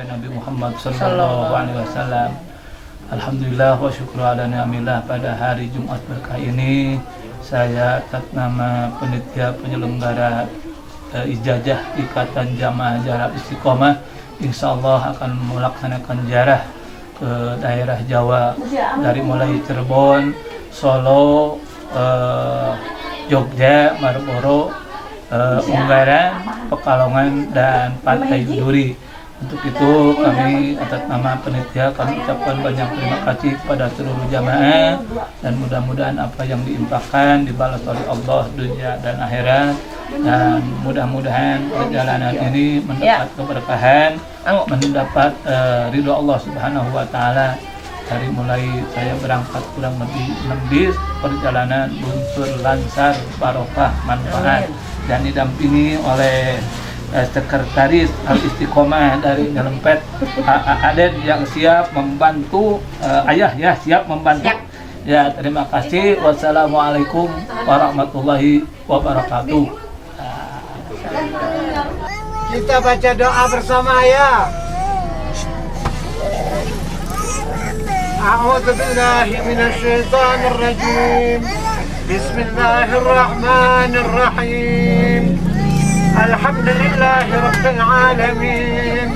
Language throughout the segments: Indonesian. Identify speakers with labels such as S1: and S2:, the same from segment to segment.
S1: Nabi Muhammad sallallahu alaihi wasallam. Alhamdulillah wa syukru ala ni'amillah, pada hari Jumat berkah ini saya atas nama panitia penyelenggara ijazah Ikatan Jamaah Ziarah Istiqomah insyaallah akan melaksanakan ziarah ke daerah Jawa dari mulai Cirebon, Solo, Jogja, Marlboro, Ungaran, Pekalongan, dan Pantai Duri. Untuk itu kami atas nama panitia kami ucapkan banyak terima kasih kepada seluruh jamaah, dan mudah-mudahan apa yang diinfakkan dibalas oleh Allah dunia dan akhirat, dan mudah-mudahan perjalanan ini mendapat keberkahan, mendapat ridho Allah Subhanahu wa taala. Dari mulai saya berangkat kurang lebih 6 bis, perjalanan luncur lancar barokah manfaat, dan didampingi oleh sekretaris Al-Istiqomah dari Nyelempet, Aden yang siap membantu, ayah ya siap membantu. Ya, terima kasih. Wassalamualaikum warahmatullahi wabarakatuh.
S2: Kita baca doa bersama ya. A'udzu billahi minasy syaithanir rajim. Bismillahirrahmanirrahim. Alhamdulillahi rabbil alamin.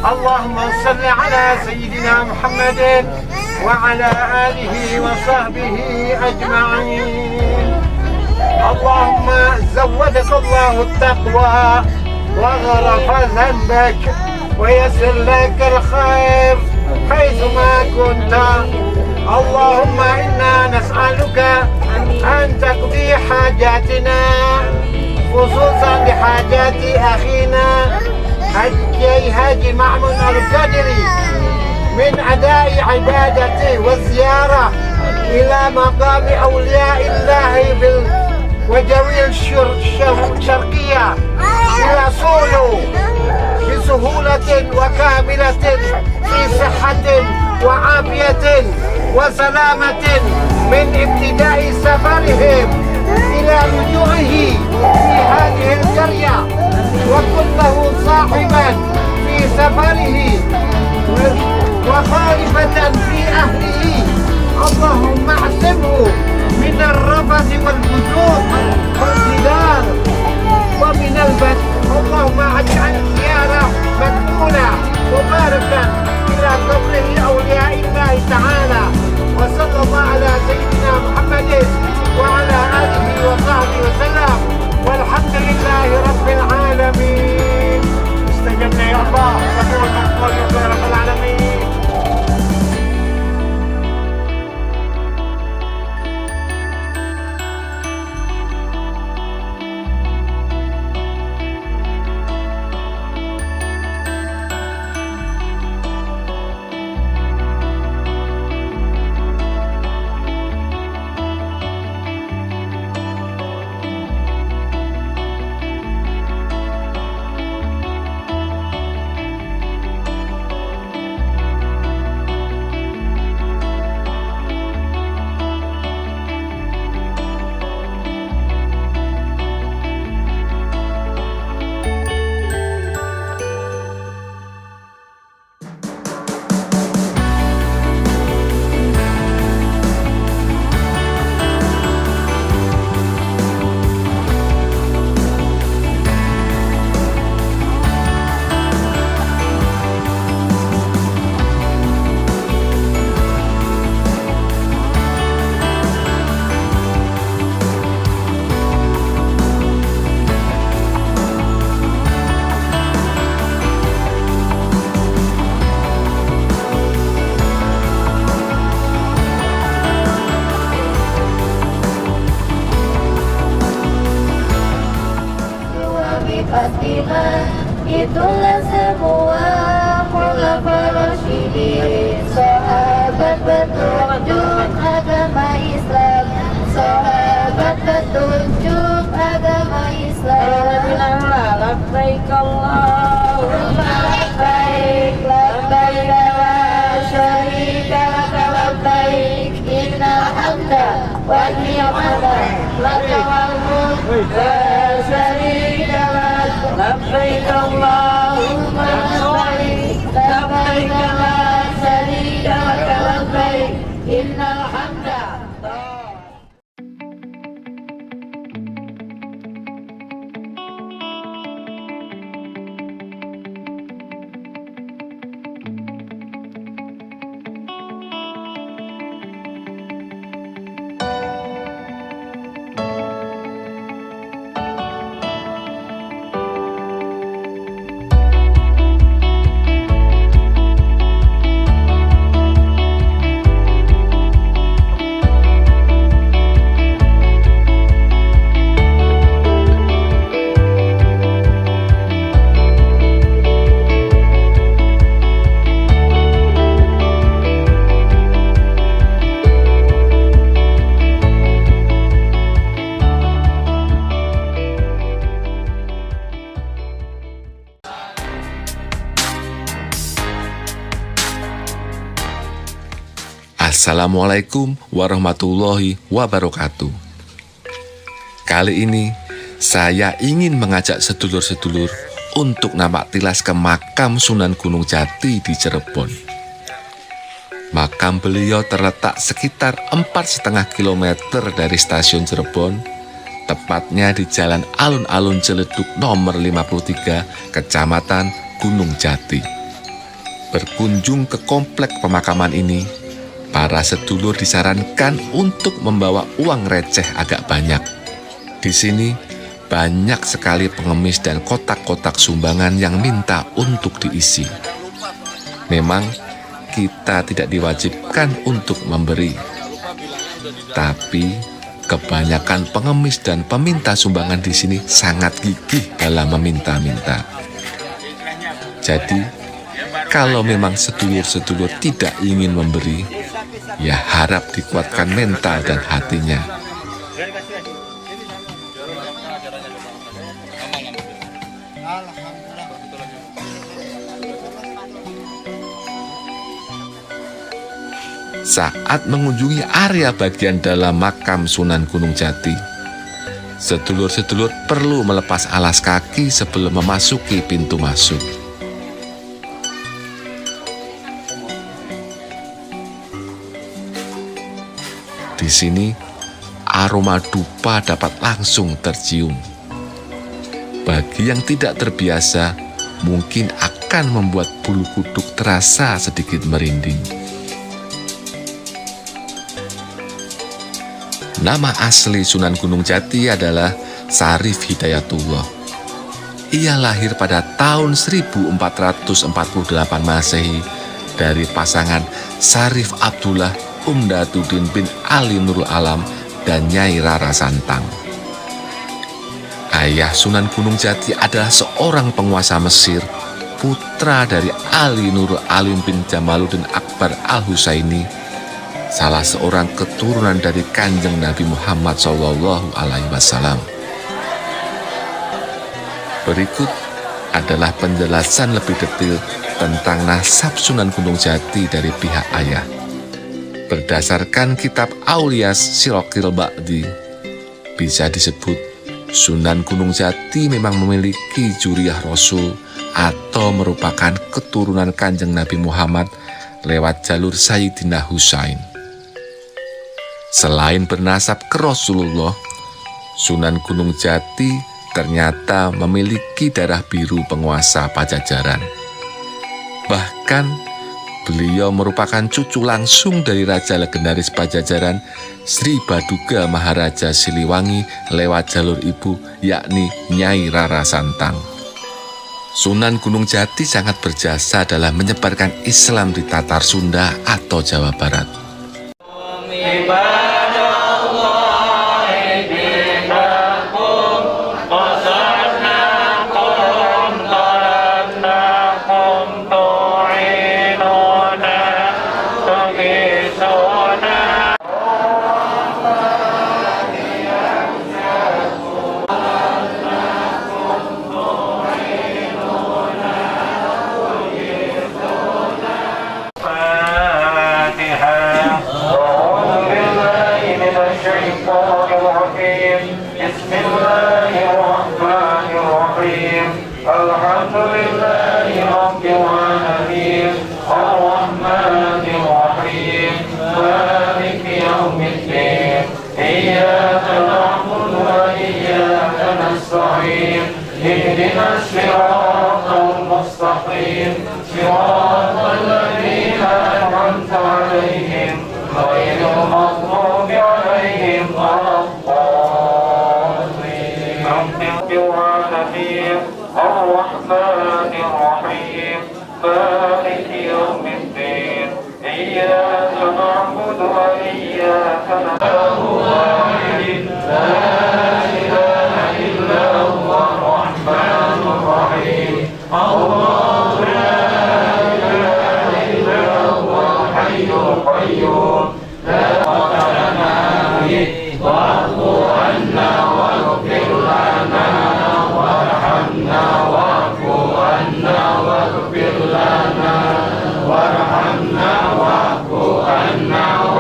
S2: Allahumma salli ala sayyidina Muhammadin wa ala alihi wa sahbihi ajma'in. Allahumma zawwadaka Allahu at-taqwa wa gharafa dhanbak wa yassir laka al-khair حيثما كنت. اللهم إنا نسألك أن تقضي حاجاتنا خصوصا بحاجات أخينا حاج معمر القدري من أداء عبادته والزيارة إلى مقام أولياء الله وجوي الشرقية إلى سولو بسهولة وكاملة في صحة وعافية وسلامة من ابتداء سفرهم إلى رجوعه في هذه القرية، وكن له صاحبا في سفره وخالفة في أهله. اللهم اعصمه من الرفث والفسوق والجدال ومن البث. اللهم اجعل الزيارة مقبولة مباركة إلى قبره أولياء الله تعالى. وصلى الله على سيدنا محمد وعلى آله وصحبه وسلم، والحمد لله رب العالمين. استجبنا يا الله، سمعنا قولك يا رب العالمين.
S3: Fatimah, itulah semua khulafaur rasyidin, sahabat petunjuk agama Islam, sahabat petunjuk agama Islam. Labbaik Allahumma labbaik, labbaik la syarika laka labbaik, innal hamda wan ni'mata laka wal mulk la syarika lak. Labbaik Allahumma labbaik,
S4: Assalamualaikum warahmatullahi wabarakatuh. Kali ini saya ingin mengajak sedulur-sedulur untuk napak tilas ke makam Sunan Gunung Jati di Cirebon. Makam beliau terletak sekitar 4,5 kilometer dari stasiun Cirebon, tepatnya di Jalan Alun-Alun Ciledug nomor 53, Kecamatan Gunung Jati. Berkunjung ke komplek pemakaman ini, para sedulur disarankan untuk membawa uang receh agak banyak. Di sini banyak sekali pengemis dan kotak-kotak sumbangan yang minta untuk diisi. Memang kita tidak diwajibkan untuk memberi, tapi kebanyakan pengemis dan peminta sumbangan di sini sangat gigih dalam meminta-minta. Jadi, kalau memang sedulur-sedulur tidak ingin memberi, ya harap dikuatkan mental dan hatinya. Saat mengunjungi area bagian dalam makam Sunan Gunung Jati, sedulur-sedulur perlu melepas alas kaki sebelum memasuki pintu masuk. Di sini, aroma dupa dapat langsung tercium. Bagi yang tidak terbiasa, mungkin akan membuat bulu kuduk terasa sedikit merinding. Nama asli Sunan Gunung Jati adalah Syarif Hidayatullah. Ia lahir pada tahun 1448 Masehi dari pasangan Syarif Abdullah Umdatuddin bin Ali Nurul Alam dan Nyai Rara Santang. Ayah Sunan Gunung Jati adalah seorang penguasa Mesir, putra dari Ali Nurul Alim bin Jamaluddin Akbar Al-Husaini, salah seorang keturunan dari Kanjeng Nabi Muhammad SAW. Berikut adalah penjelasan lebih detail tentang nasab Sunan Gunung Jati dari pihak ayah. Berdasarkan kitab Auliyas Sirokil Ba'di, bisa disebut Sunan Gunung Jati memang memiliki juriyah Rasul atau merupakan keturunan Kanjeng Nabi Muhammad lewat jalur Sayyidina Husain. Selain bernasab ke Rasulullah, Sunan Gunung Jati ternyata memiliki darah biru penguasa Pajajaran. Bahkan beliau merupakan cucu langsung dari Raja legendaris Pajajaran Sri Baduga Maharaja Siliwangi lewat jalur ibu, yakni Nyai Rara Santang. Sunan Gunung Jati sangat berjasa dalam menyebarkan Islam di Tatar Sunda atau Jawa Barat.
S5: warhamna wa'fu anna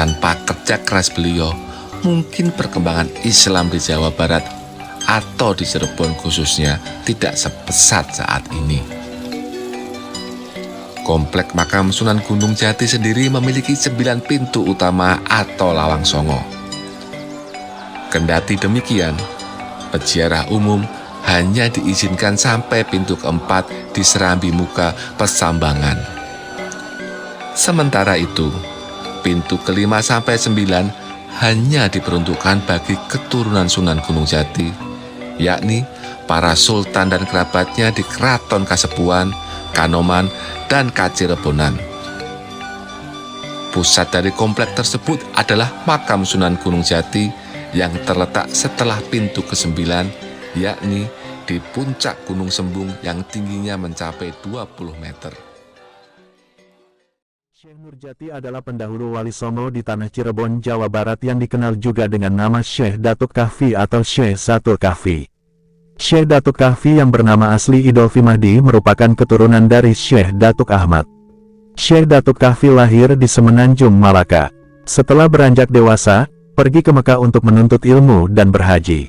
S4: tanpa kerja keras beliau, mungkin perkembangan Islam di Jawa Barat atau di Cirebon khususnya tidak sepesat saat ini. Komplek makam Sunan Gunung Jati sendiri memiliki 9 pintu utama atau lawang songo. Kendati demikian, peziarah umum hanya diizinkan sampai pintu keempat di serambi muka Pesambangan. Sementara itu, pintu kelima sampai 9 hanya diperuntukkan bagi keturunan Sunan Gunung Jati, yakni para sultan dan kerabatnya di Keraton Kasepuhan, Kanoman, dan Kacirebonan. Pusat dari komplek tersebut adalah makam Sunan Gunung Jati yang terletak setelah pintu ke-9, yakni di puncak Gunung Sembung yang tingginya mencapai 20 meter.
S5: Syekh Nurjati adalah pendahulu Wali Songo di tanah Cirebon, Jawa Barat yang dikenal juga dengan nama Syekh Datuk Kahfi atau Syekh Zatul Kahfi. Syekh Datuk Kahfi yang bernama asli Idolfi Mahdi merupakan keturunan dari Syekh Datuk Ahmad. Syekh Datuk Kahfi lahir di Semenanjung, Malaka. Setelah beranjak dewasa, pergi ke Mekah untuk menuntut ilmu dan berhaji.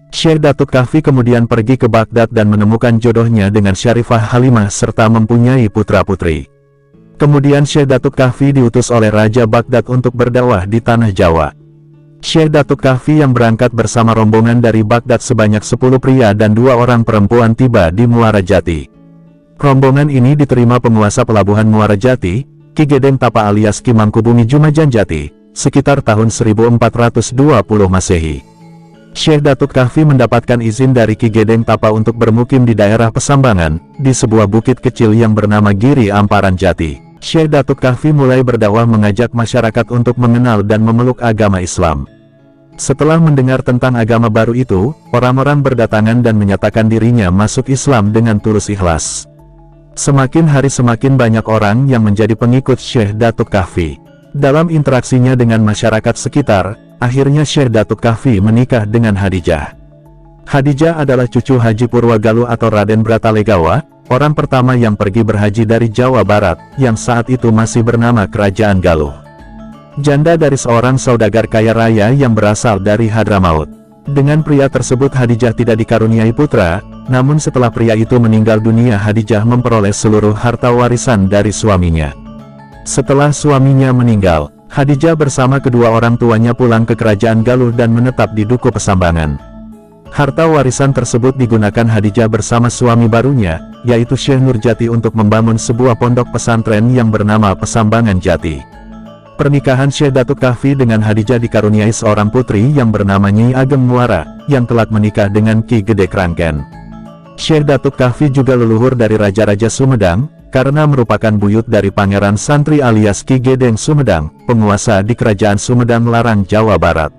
S5: Syekh Datuk Kahfi kemudian pergi ke Baghdad dan menemukan jodohnya dengan Syarifah Halimah serta mempunyai putra-putri. Kemudian Syekh Datuk Kahfi diutus oleh Raja Baghdad untuk berdakwah di tanah Jawa. Syekh Datuk Kahfi yang berangkat bersama rombongan dari Baghdad sebanyak 10 pria dan 2 orang perempuan tiba di Muara Jati. Rombongan ini diterima penguasa pelabuhan Muara Jati, Ki Gedeng Tapa alias Ki Mangkubumi Jumajan Jati, sekitar tahun 1420 Masehi. Syekh Datuk Kahfi mendapatkan izin dari Ki Gedeng Tapa untuk bermukim di daerah Pesambangan, di sebuah bukit kecil yang bernama Giri Amparan Jati. Syekh Datuk Kahfi mulai berdakwah mengajak masyarakat untuk mengenal dan memeluk agama Islam. Setelah mendengar tentang agama baru itu, orang-orang berdatangan dan menyatakan dirinya masuk Islam dengan tulus ikhlas. Semakin hari semakin banyak orang yang menjadi pengikut Syekh Datuk Kahfi. Dalam interaksinya dengan masyarakat sekitar, akhirnya Syekh Datuk Kahfi menikah dengan Hadijah. Hadijah adalah cucu Haji Purwagaluh atau Raden Bratalegawa, orang pertama yang pergi berhaji dari Jawa Barat, yang saat itu masih bernama Kerajaan Galuh. Janda dari seorang saudagar kaya raya yang berasal dari Hadramaut. Dengan pria tersebut Hadijah tidak dikaruniai putra, namun setelah pria itu meninggal dunia Hadijah memperoleh seluruh harta warisan dari suaminya. Setelah suaminya meninggal, Hadijah bersama kedua orang tuanya pulang ke Kerajaan Galuh dan menetap di Duku Pesambangan. Harta warisan tersebut digunakan Hadijah bersama suami barunya, yaitu Syekh Nurjati untuk membangun sebuah pondok pesantren yang bernama Pesambangan Jati. Pernikahan Syekh Datuk Kahfi dengan Hadijah dikaruniai seorang putri yang bernama Nyi Ageng Muara, yang kelak menikah dengan Ki Gede Krangken. Syekh Datuk Kahfi juga leluhur dari Raja-Raja Sumedang, karena merupakan buyut dari Pangeran Santri alias Ki Gedeng Sumedang, penguasa di Kerajaan Sumedang Larang, Jawa Barat.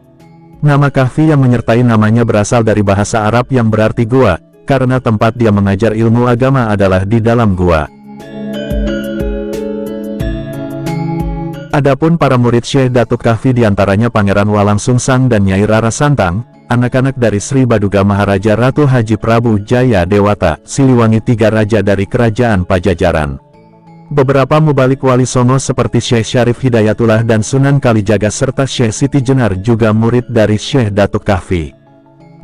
S5: Nama Kahfi yang menyertai namanya berasal dari bahasa Arab yang berarti gua, karena tempat dia mengajar ilmu agama adalah di dalam gua. Adapun para murid Syekh Datuk Kahfi diantaranya Pangeran Walang Sungsang dan Nyai Rara Santang, anak-anak dari Sri Baduga Maharaja Ratu Haji Prabu Jaya Dewata, Siliwangi, 3 raja dari Kerajaan Pajajaran. Beberapa mubalik wali songo seperti Syekh Syarif Hidayatullah dan Sunan Kalijaga serta Syekh Siti Jenar juga murid dari Syekh Datuk Kahfi.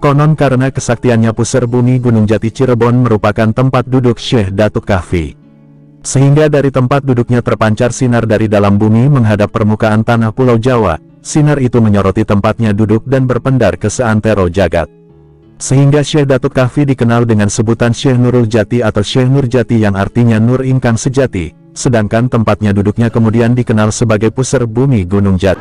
S5: Konon karena kesaktiannya pusar bumi Gunung Jati Cirebon merupakan tempat duduk Syekh Datuk Kahfi. Sehingga dari tempat duduknya terpancar sinar dari dalam bumi menghadap permukaan tanah Pulau Jawa. Sinar itu menyoroti tempatnya duduk dan berpendar ke seantero jagat. Sehingga Syekh Datuk Kahfi dikenal dengan sebutan Syekh Nurul Jati atau Syekh Nurjati yang artinya nur ingkang sejati, sedangkan tempatnya duduknya kemudian dikenal sebagai pusar bumi Gunung Jati.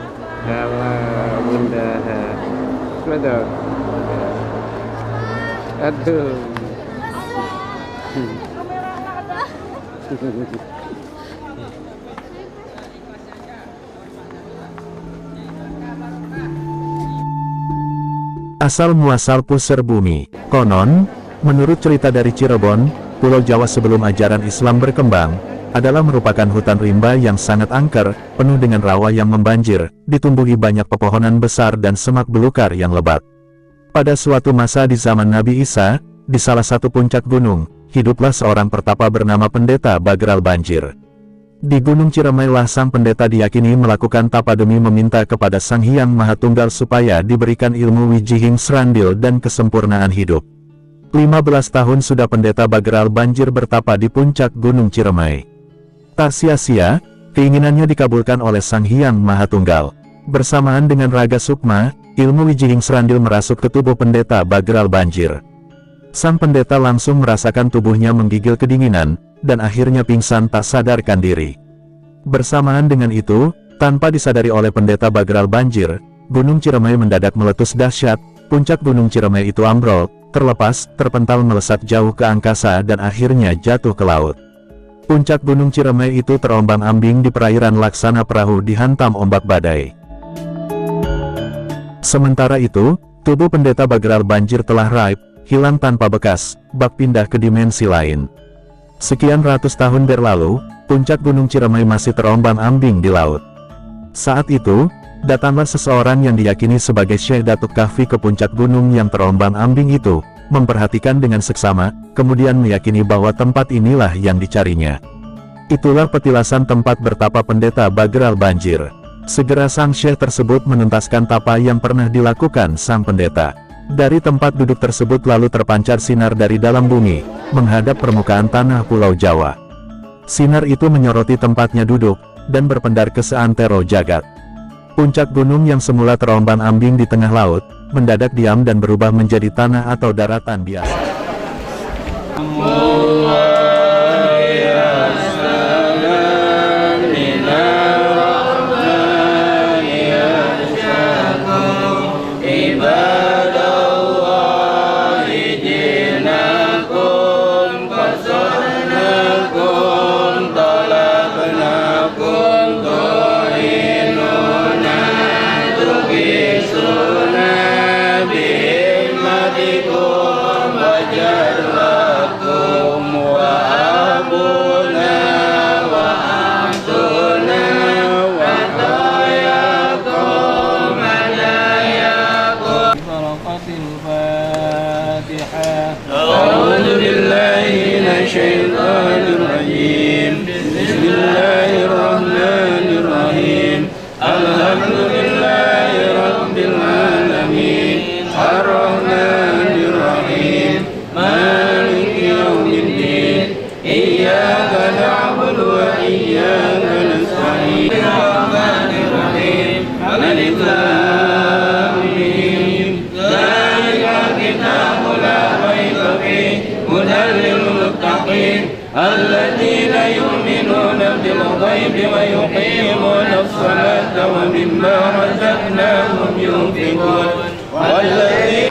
S5: Asal-muasal pusar bumi. Konon, menurut cerita dari Cirebon, Pulau Jawa sebelum ajaran Islam berkembang, adalah merupakan hutan rimba yang sangat angker, penuh dengan rawa yang membanjir, ditumbuhi banyak pepohonan besar dan semak belukar yang lebat. Pada suatu masa di zaman Nabi Isa, di salah satu puncak gunung, hiduplah seorang pertapa bernama Pendeta Bagral Banjir. Di Gunung Ciremai lah sang pendeta diyakini melakukan tapa demi meminta kepada Sang Hyang Maha Tunggal supaya diberikan ilmu wijihing serandil dan kesempurnaan hidup. 15 tahun sudah pendeta Bagral Banjir bertapa di puncak Gunung Ciremai. Tak sia-sia, keinginannya dikabulkan oleh Sang Hyang Maha Tunggal. Bersamaan dengan Raga Sukma, ilmu wijihing serandil merasuk ke tubuh pendeta Bagral Banjir. Sang pendeta langsung merasakan tubuhnya menggigil kedinginan, dan akhirnya pingsan tak sadarkan diri. Bersamaan dengan itu, tanpa disadari oleh pendeta Bagral Banjir, Gunung Ciremai mendadak meletus dahsyat, puncak Gunung Ciremai itu ambrol, terlepas, terpental melesat jauh ke angkasa dan akhirnya jatuh ke laut. Puncak Gunung Ciremai itu terombang-ambing di perairan laksana perahu dihantam ombak badai. Sementara itu, tubuh pendeta Bagral Banjir telah raib, hilang tanpa bekas, bak pindah ke dimensi lain. Sekian ratus tahun berlalu, puncak Gunung Ciremai masih terombang-ambing di laut. Saat itu, datanglah seseorang yang diyakini sebagai Syekh Datuk Kahfi ke puncak gunung yang terombang-ambing itu, memperhatikan dengan seksama, kemudian meyakini bahwa tempat inilah yang dicarinya. Itulah petilasan tempat bertapa pendeta Bagral Banjir. Segera sang Syekh tersebut menuntaskan tapa yang pernah dilakukan sang pendeta. Dari tempat duduk tersebut lalu terpancar sinar dari dalam bumi, menghadap permukaan tanah Pulau Jawa. Sinar itu menyoroti tempatnya duduk, dan berpendar ke seantero jagat. Puncak gunung yang semula terombang-ambing di tengah laut, mendadak diam dan berubah menjadi tanah atau daratan biasa.
S6: الذين يؤمنون بالغيب ويقيمون الصلاة ومما رزقناهم ينفقون والذين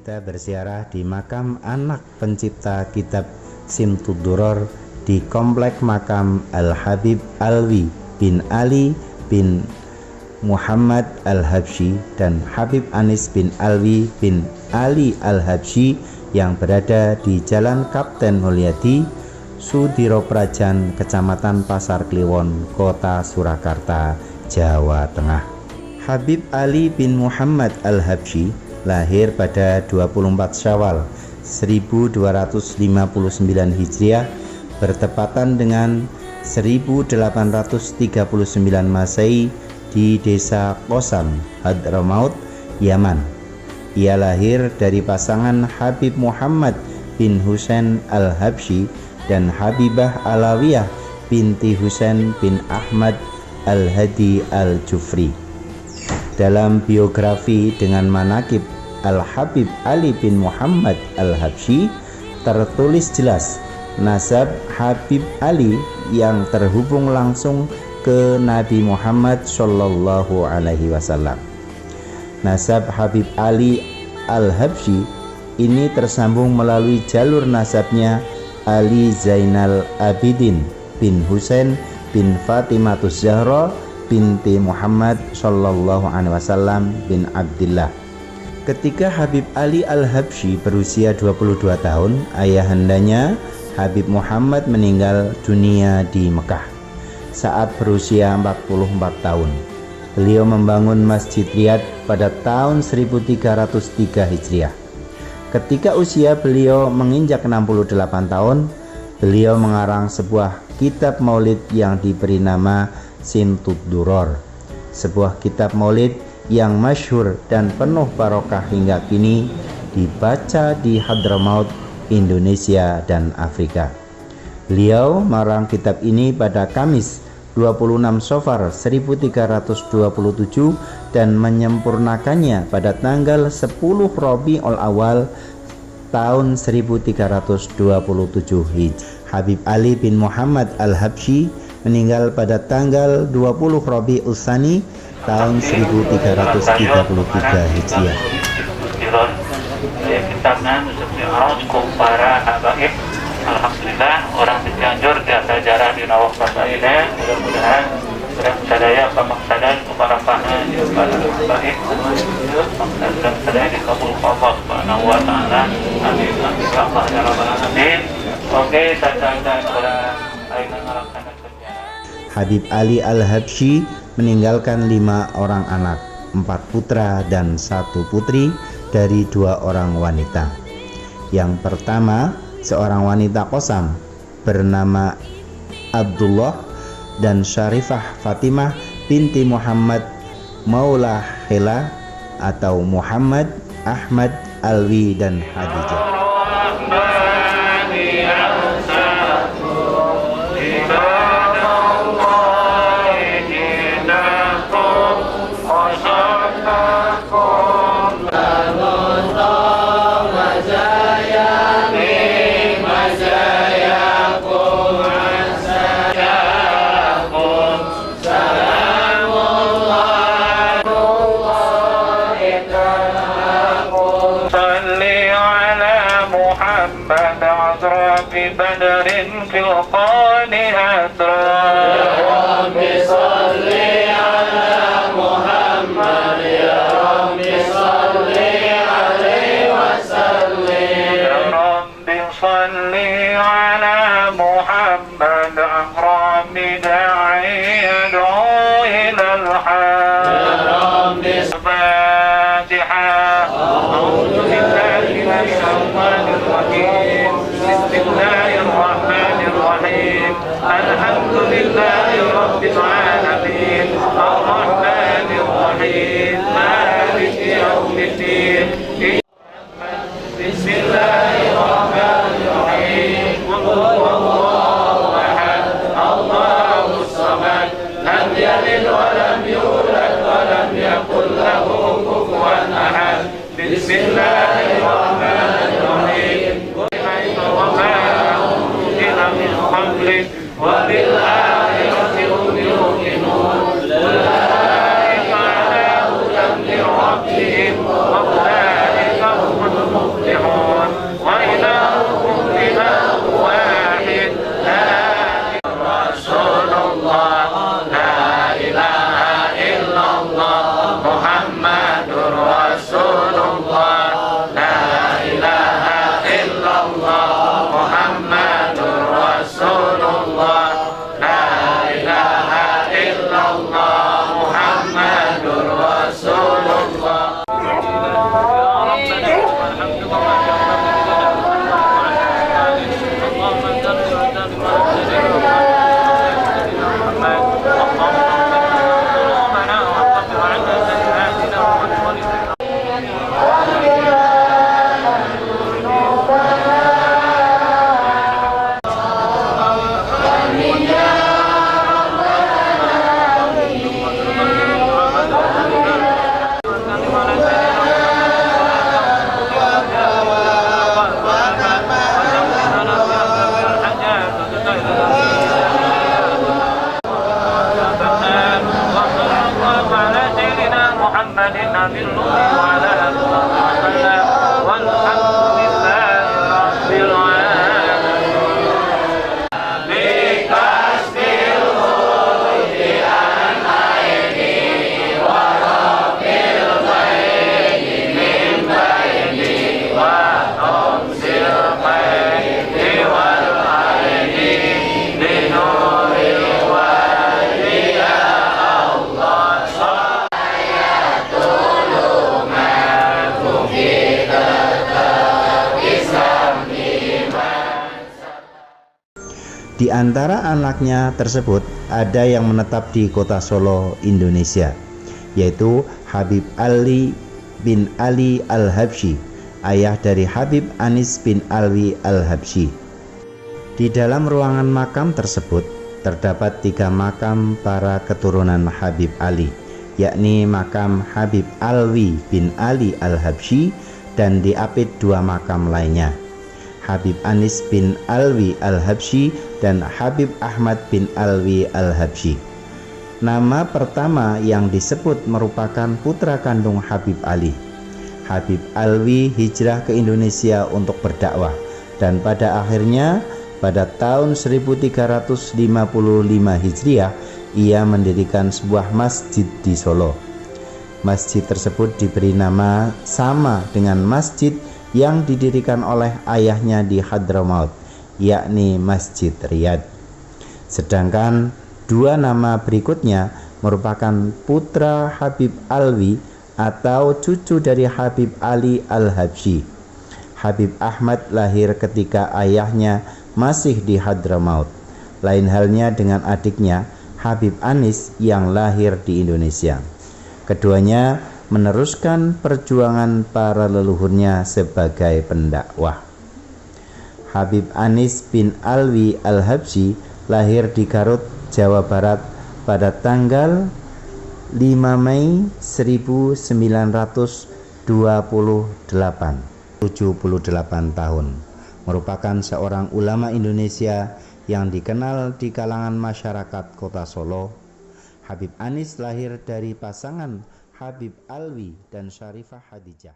S7: kita berziarah di makam anak pencipta kitab Simtud Duror di Komplek Makam Al-Habib Alwi bin Ali bin Muhammad Al-Habsyi dan Habib Anis bin Alwi bin Ali Al-Habsyi yang berada di Jalan Kapten Mulyadi, Sudiro Prajan, Kecamatan Pasar Kliwon, Kota Surakarta, Jawa Tengah. Habib Ali bin Muhammad Al-Habsyi lahir pada 24 Syawal 1259 Hijriah bertepatan dengan 1839 Masehi di desa Qosam, Hadramaut, Yaman. Ia lahir dari pasangan Habib Muhammad bin Husain Al-Habsyi dan Habibah Alawiyah binti Husain bin Ahmad Al-Hadi Al-Jufri. Dalam biografi dengan manaqib Al-Habib Ali bin Muhammad Al-Habsyi tertulis jelas nasab Habib Ali yang terhubung langsung ke Nabi Muhammad Shallallahu Alaihi Wasallam. Nasab Habib Ali Al-Habsyi ini tersambung melalui jalur nasabnya Ali Zainal Abidin bin Husain bin Fatimatus Zahra binti Muhammad Shallallahu Alaihi Wasallam bin Abdillah. Ketika Habib Ali Al-Habsyi berusia 22 tahun, ayahandanya Habib Muhammad meninggal dunia di Mekah saat berusia 44 tahun. Beliau membangun Masjid Riyadh pada tahun 1303 Hijriah. Ketika usia beliau menginjak 68 tahun, beliau mengarang sebuah kitab maulid yang diberi nama Simtud Duror, sebuah kitab maulid yang masyhur dan penuh barokah hingga kini dibaca di Hadramaut, Indonesia dan Afrika. Beliau marang kitab ini pada Kamis 26 Safar 1327 dan menyempurnakannya pada tanggal 10 Rabiul Awal tahun 1327 Hijriah. Habib Ali bin Muhammad Al-Habsyi meninggal pada tanggal 20 Rabiul Tsani tahun 1333 Hijriah.
S1: Kitabnya para habaib. Alhamdulillah orang di Cianjur biasa jarah di nawak pasarnya. Mudah-mudahan sadaya pamaksadan kebarakahna di para habaib. Maksud sadaya dikabul Allah Subhanahu wa taala. Amin amin ya rabbal alamin. Oke, saya orang aing ngalaksanakeun
S7: Habib Ali Al-Habsyi meninggalkan 5 orang anak, 4 putra dan 1 putri dari 2 orang wanita. Yang pertama, seorang wanita Qosam bernama Abdullah dan Syarifah Fatimah binti Muhammad Maula Khila atau Muhammad Ahmad Alwi dan Hadijah.
S1: بدر في القان أدرى يا رب صل على محمد يا رب صل عليه وسلم يا رب صل على محمد أكرم داعي يدعو إلى الحق يا رب الفاتحة أعوذ بالله من الشيطان الرجيم بسم الله الرحمن الرحيم الحمد لله رب العالمين الرحمن الرحيم مالك يوم الدين بسم الله الرحمن الرحيم قل هو الله احد الله الصمد لم يلد ولم يولد ولم يكن له كفوا احد بسم الله الرحمن الرحيم من قبلك وبالآخرة هم يوقنون أولئك على هدى من ربهم وأولئك هم المفلحون
S6: بالله وعلى آله وسلم والحمد لله رب العالمين.
S7: Di antara anaknya tersebut ada yang menetap di kota Solo, Indonesia, yaitu Habib Ali bin Ali Al-Habsyi, ayah dari Habib Anis bin Alwi Al-Habsyi. Di dalam ruangan makam tersebut terdapat 3 makam para keturunan Habib Ali, yakni makam Habib Alwi bin Ali Al-Habsyi dan diapit 2 makam lainnya, Habib Anis bin Alwi Al-Habsyi dan Habib Ahmad bin Alwi Al-Habsyi. Nama pertama yang disebut merupakan putra kandung Habib Ali. Habib Alwi hijrah ke Indonesia untuk berdakwah dan pada akhirnya pada tahun 1355 Hijriah ia mendirikan sebuah masjid di Solo. Masjid tersebut diberi nama sama dengan masjid yang didirikan oleh ayahnya di Hadramaut, yakni Masjid Riyadh. Sedangkan 2 nama berikutnya merupakan putra Habib Alwi atau cucu dari Habib Ali Al-Habsyi. Habib Ahmad lahir ketika ayahnya masih di Hadramaut. Lain halnya dengan adiknya Habib Anis yang lahir di Indonesia. Keduanya meneruskan perjuangan para leluhurnya sebagai pendakwah. Habib Anis bin Alwi Al-Habsyi lahir di Garut, Jawa Barat pada tanggal 5 Mei 1928, 78 tahun. Merupakan seorang ulama Indonesia yang dikenal di kalangan masyarakat kota Solo. Habib Anis lahir dari pasangan Habib Alwi dan Syarifah Hadijah.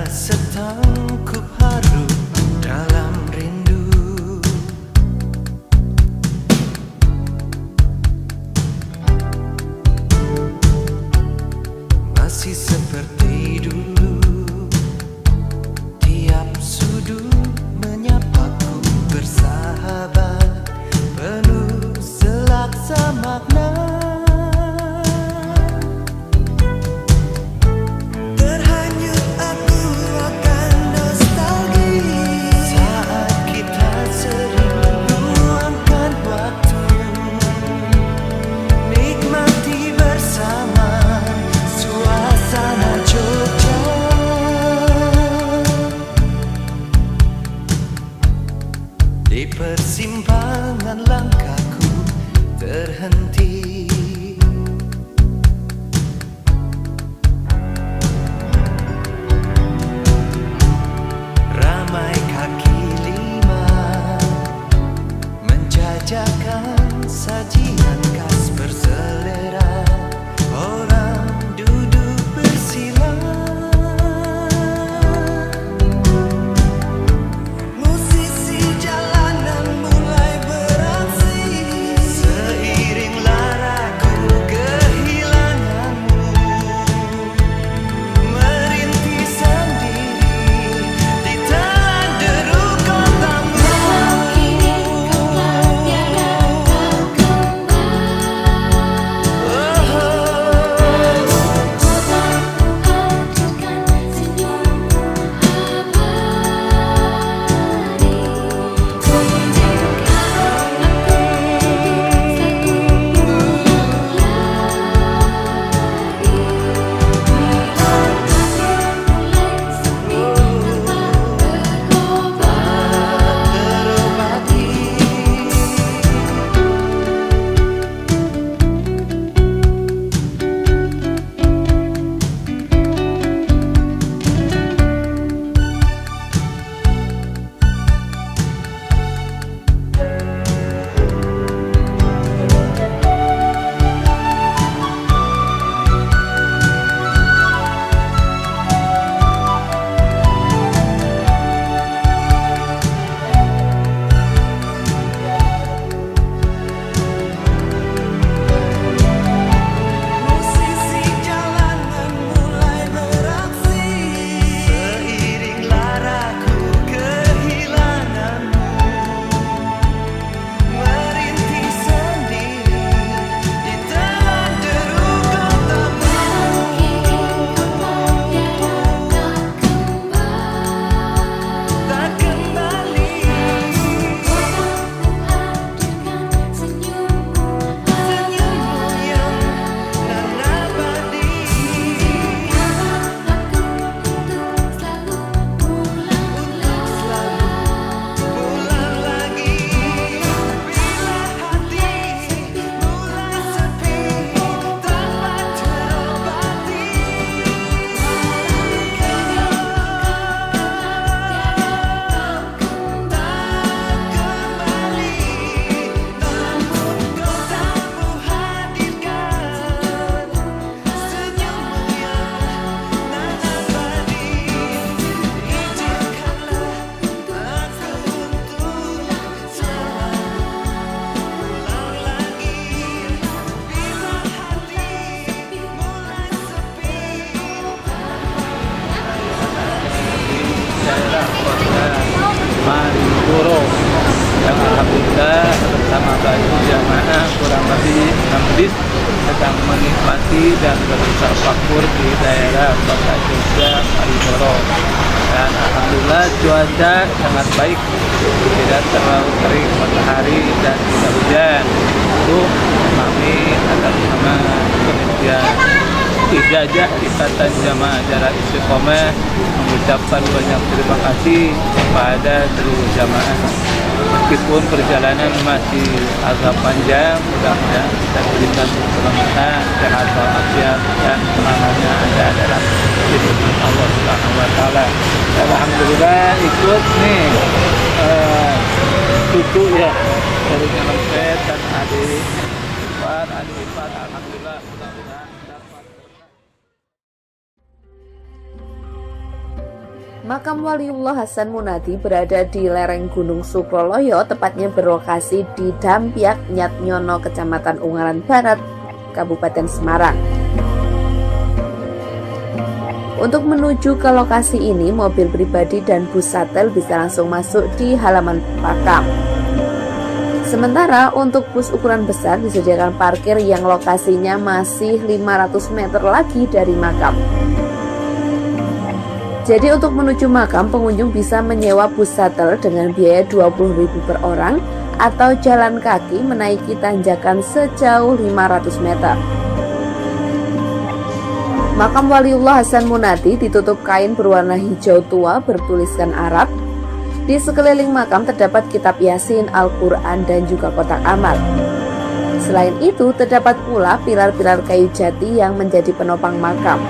S8: Setangkup haru dalam rindu, masih seperti dulu. Tiap sudut menyapaku bersahabat, penuh selaksa makna. Di persimpangan langkahku terhenti, ramai kaki lima menjajakan sajian khas berselera. Orang duduk bersila, musisi jalanan mulai beraksi. Seiring laraku kehilanganmu, merintih sendiri di telan deru kotamu.
S3: Kini kau tak tiada
S1: majelis sedang menikmati dan bertafakur di daerah Kota Jogja, Kalijodo. Dan alhamdulillah cuaca sangat baik, tidak terlalu terik matahari dan tidak hujan. Itu kami atas nama panitia Ijazah Ikatan Jamaah Jarak Istiqomah mengucapkan banyak terima kasih kepada seluruh jamaah. Meskipun perjalanan masih agak panjang, mudah-mudahan kita berikan keselamatan, sehat walafiat, dan selamanya ada dalam lindungan Allah Subhanahu wa Ta'ala. Alhamdulillah ikut nih cucu ya dari Nyelem Pet dan adik ipar, alhamdulillah mudah-mudahan dapat.
S9: Makam Waliullah Hasan Munadi berada di lereng Gunung Sukroloyo, tepatnya berlokasi di Dampiak, Nyatnyono, Kecamatan Ungaran Barat, Kabupaten Semarang. Untuk menuju ke lokasi ini, mobil pribadi dan bus shuttle bisa langsung masuk di halaman makam. Sementara untuk bus ukuran besar disediakan parkir yang lokasinya masih 500 meter lagi dari makam. Jadi untuk menuju makam, pengunjung bisa menyewa bus shuttle dengan biaya 20.000 per orang atau jalan kaki menaiki tanjakan sejauh 500 meter. Makam Waliullah Hasan Munadi ditutup kain berwarna hijau tua bertuliskan Arab. Di sekeliling makam terdapat kitab Yasin, Al-Quran, dan juga kotak amal. Selain itu, terdapat pula pilar-pilar kayu jati yang menjadi penopang makam.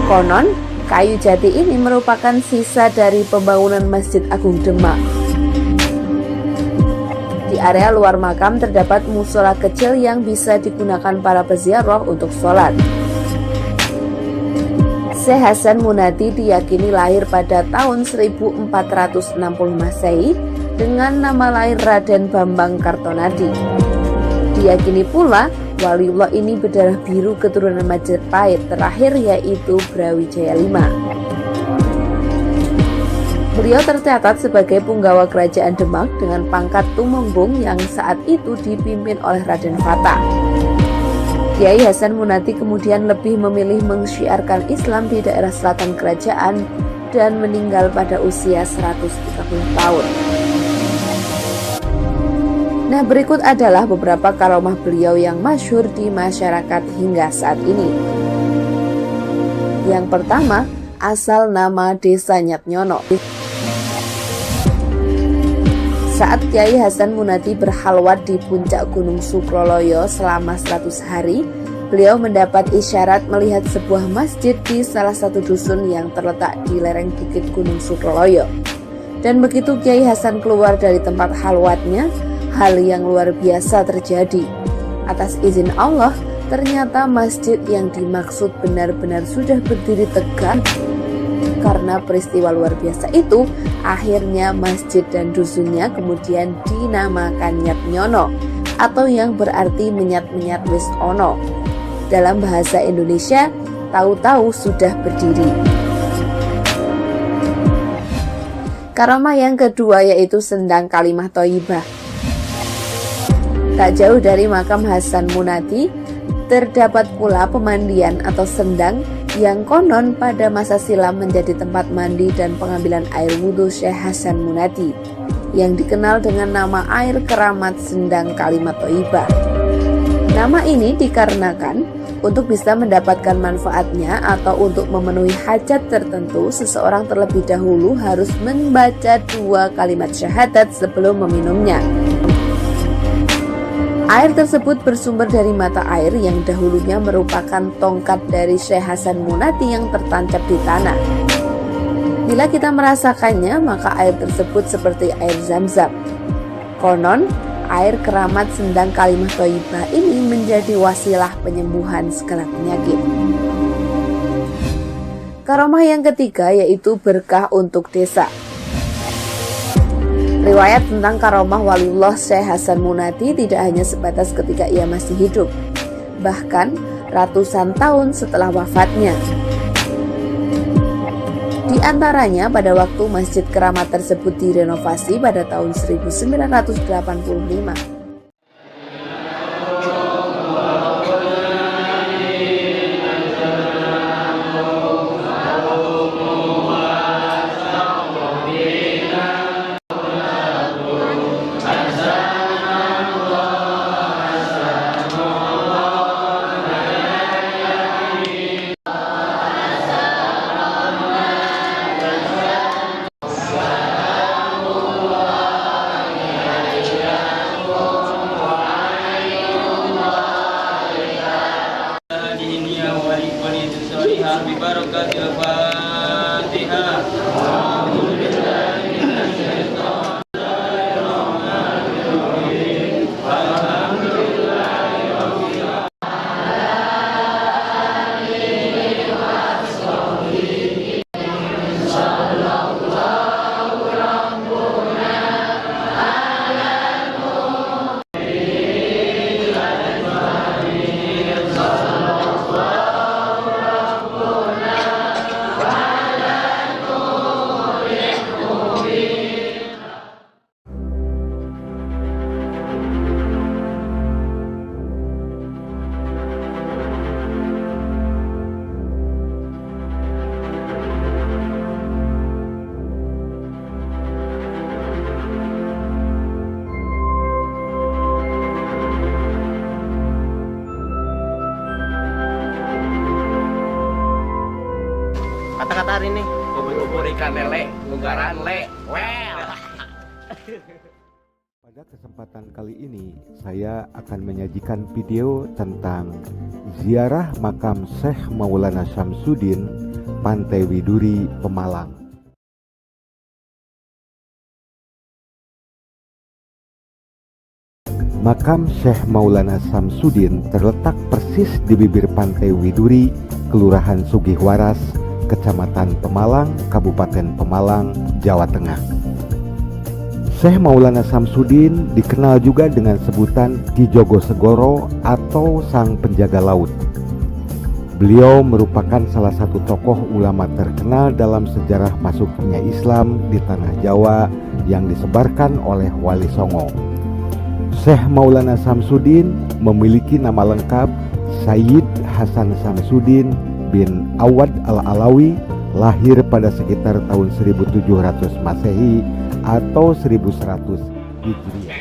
S9: Konon, kayu jati ini merupakan sisa dari pembangunan Masjid Agung Demak. Di area luar makam terdapat musola kecil yang bisa digunakan para peziarah untuk sholat. Syekh Hasan Munadi diyakini lahir pada tahun 1460 Masehi dengan nama lain Raden Bambang Kartonadi. Diyakini pula Waliullah ini berdarah biru keturunan Majapahit terakhir, yaitu Brawijaya V. Beliau tercatat sebagai punggawa kerajaan Demak dengan pangkat Tumenggung yang saat itu dipimpin oleh Raden Fatah. Kiai Hasan Munadi kemudian lebih memilih mensyiarkan Islam di daerah selatan kerajaan dan meninggal pada usia 130 tahun. Nah, berikut adalah beberapa karomah beliau yang masyhur di masyarakat hingga saat ini. Yang pertama, asal nama desa Nyatnyono. Saat Kiai Hasan Munadi berhalwat di puncak Gunung Sukroloyo selama 100 hari, beliau mendapat isyarat melihat sebuah masjid di salah satu dusun yang terletak di lereng bukit Gunung Sukroloyo. Dan begitu Kiai Hasan keluar dari tempat halwatnya, hal yang luar biasa terjadi. Atas izin Allah, ternyata masjid yang dimaksud benar-benar sudah berdiri tegak. Karena peristiwa luar biasa itu, akhirnya masjid dan dusunnya kemudian dinamakan Nyatnyono, atau yang berarti menyat-menyat wis ono. Dalam bahasa Indonesia, tahu-tahu sudah berdiri. Karomah yang kedua yaitu sendang kalimah thayyibah. Tak jauh dari makam Hasan Munadi, terdapat pula pemandian atau sendang yang konon pada masa silam menjadi tempat mandi dan pengambilan air wudhu Syekh Hasan Munadi, yang dikenal dengan nama air keramat sendang kalimat thayyibah. Nama ini dikarenakan untuk bisa mendapatkan manfaatnya atau untuk memenuhi hajat tertentu, seseorang terlebih dahulu harus membaca 2 kalimat syahadat sebelum meminumnya. Air tersebut bersumber dari mata air yang dahulunya merupakan tongkat dari Syekh Hasan Munadi yang tertancap di tanah. Bila kita merasakannya, maka air tersebut seperti air Zam-Zam. Konon, air keramat sendang kalimah thayyibah ini menjadi wasilah penyembuhan segala penyakit. Karomah yang ketiga yaitu berkah untuk desa. Riwayat tentang karomah Waliullah Syekh Hasan Munadi tidak hanya sebatas ketika ia masih hidup, bahkan ratusan tahun setelah wafatnya. Di antaranya pada waktu masjid keramat tersebut direnovasi pada tahun 1985.
S6: hari ini? Ubur-ubur ikan lele, ugaran le. Well.
S10: Pada kesempatan kali ini, saya akan menyajikan video tentang ziarah makam Syekh Maulana Syamsuddin, Pantai Widuri, Pemalang. Makam Syekh Maulana Syamsuddin terletak persis di bibir Pantai Widuri, Kelurahan Sugihwaras, Kecamatan Pemalang, Kabupaten Pemalang, Jawa Tengah. Syekh Maulana Syamsuddin dikenal juga dengan sebutan Ki Jogosegoro atau Sang Penjaga Laut. Beliau merupakan salah satu tokoh ulama terkenal dalam sejarah masuknya Islam di tanah Jawa yang disebarkan oleh Wali Songo. Syekh Maulana Syamsuddin memiliki nama lengkap Sayyid Hasan Syamsuddin bin Awad Al-Alawi, lahir pada sekitar tahun 1700 Masehi atau 1100 Hijriah.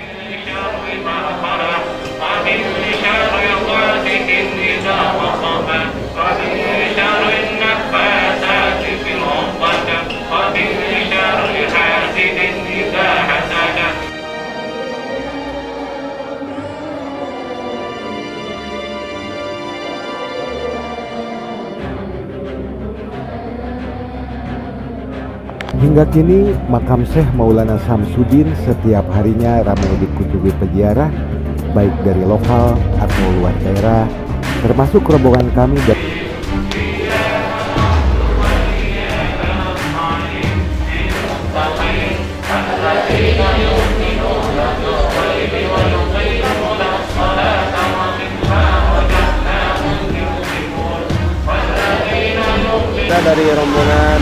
S10: Hingga kini, makam Syekh Maulana Syamsuddin setiap harinya ramai dikunjungi peziarah, baik dari lokal atau luar daerah, termasuk rombongan kami dari
S6: rombongan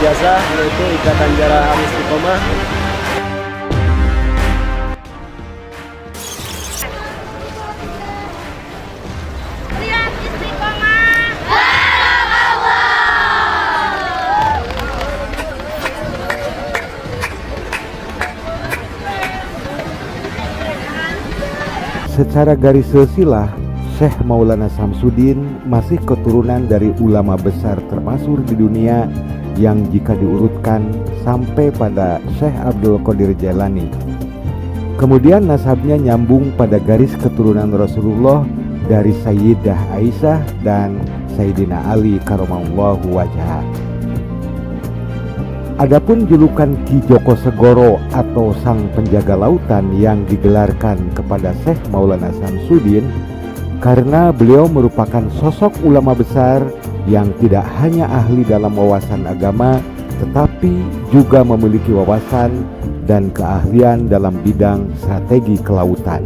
S6: jasa, yaitu Ikatan Jara Al-Istiqomah.
S3: Lihat Istiqomah.
S10: Secara garis silsilah, Syekh Maulana Syamsuddin masih keturunan dari ulama besar termasyhur di dunia yang jika diurutkan sampai pada Syekh Abdul Qadir Jailani. Kemudian nasabnya nyambung pada garis keturunan Rasulullah dari Sayyidah Aisyah dan Sayyidina Ali karamallahu wajhah. Adapun julukan Ki Jogosegoro atau Sang Penjaga Lautan yang digelarkan kepada Syekh Maulana Syamsuddin karena beliau merupakan sosok ulama besar yang tidak hanya ahli dalam wawasan agama, tetapi juga memiliki wawasan dan keahlian dalam bidang strategi kelautan.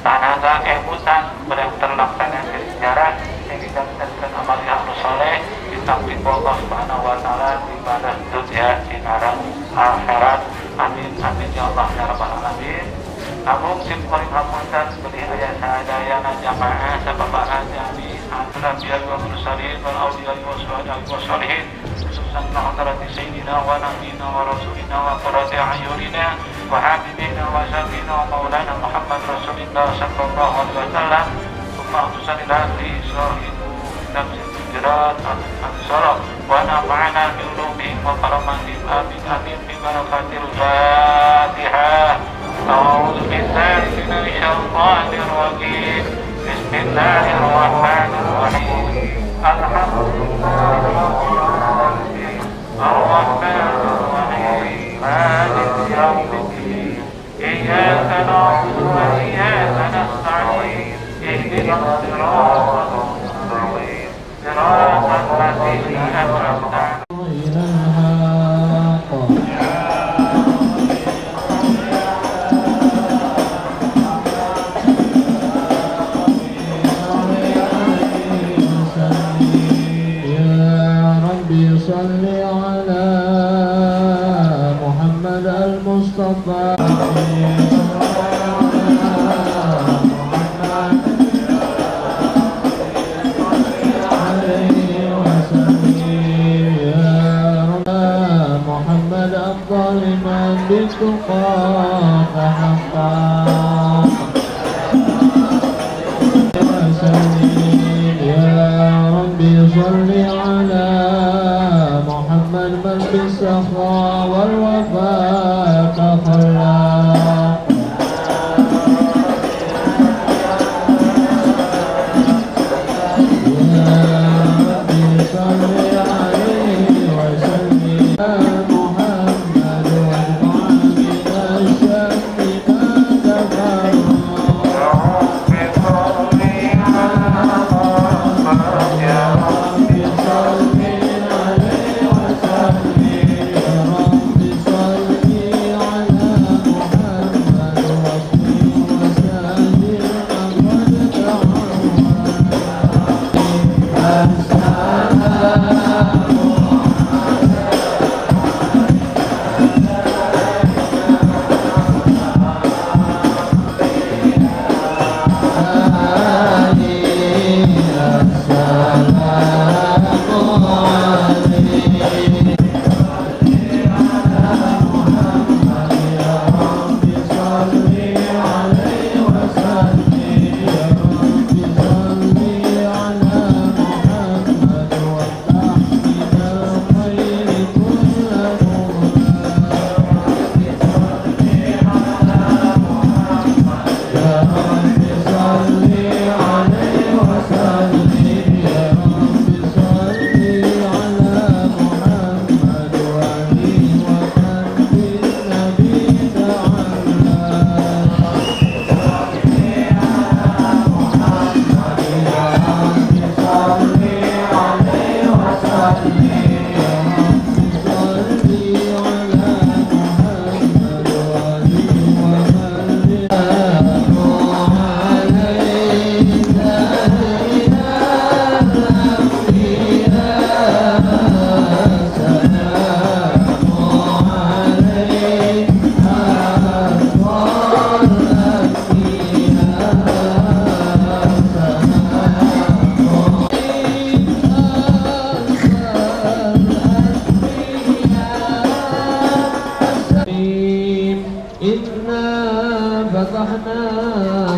S6: Tanaga ebusan yang terlaksana sejarah yang didampingan amal yang soleh ditampil Allah Subhanahu wa taala di badan dunia di neraka akhirat. Amin amin ya Allah ya rabbal alamin. Namun simpul hapunten beli ayat sadayana jamaah sababana jami antara biar wa mursalin wal awliya wa syuhada wa sholihin khususan hadrati sayyidina wa nabiyina wa rasulina wa qurrati ayunina wa habibina wa syafiina wa maulana Muhammad Rasulullah sallallahu alaihi wasallam thumma khususan ila sahibu nafsi jirat al-ansara wa nafa'ana bi ulumihim wa karamatihim amin amin bi barakatil Fatihah. أعوذ بالله من الشيطان الرجيم بسم الله الرحمن الرحيم الحمد لله رب العالمين الرحمن الرحيم مالك يوم الدين إياك نعبد وإياك نستعين اهدنا الصراط المستقيم صراط الذين أنعمت عليهم.
S2: صل على محمد المصطفى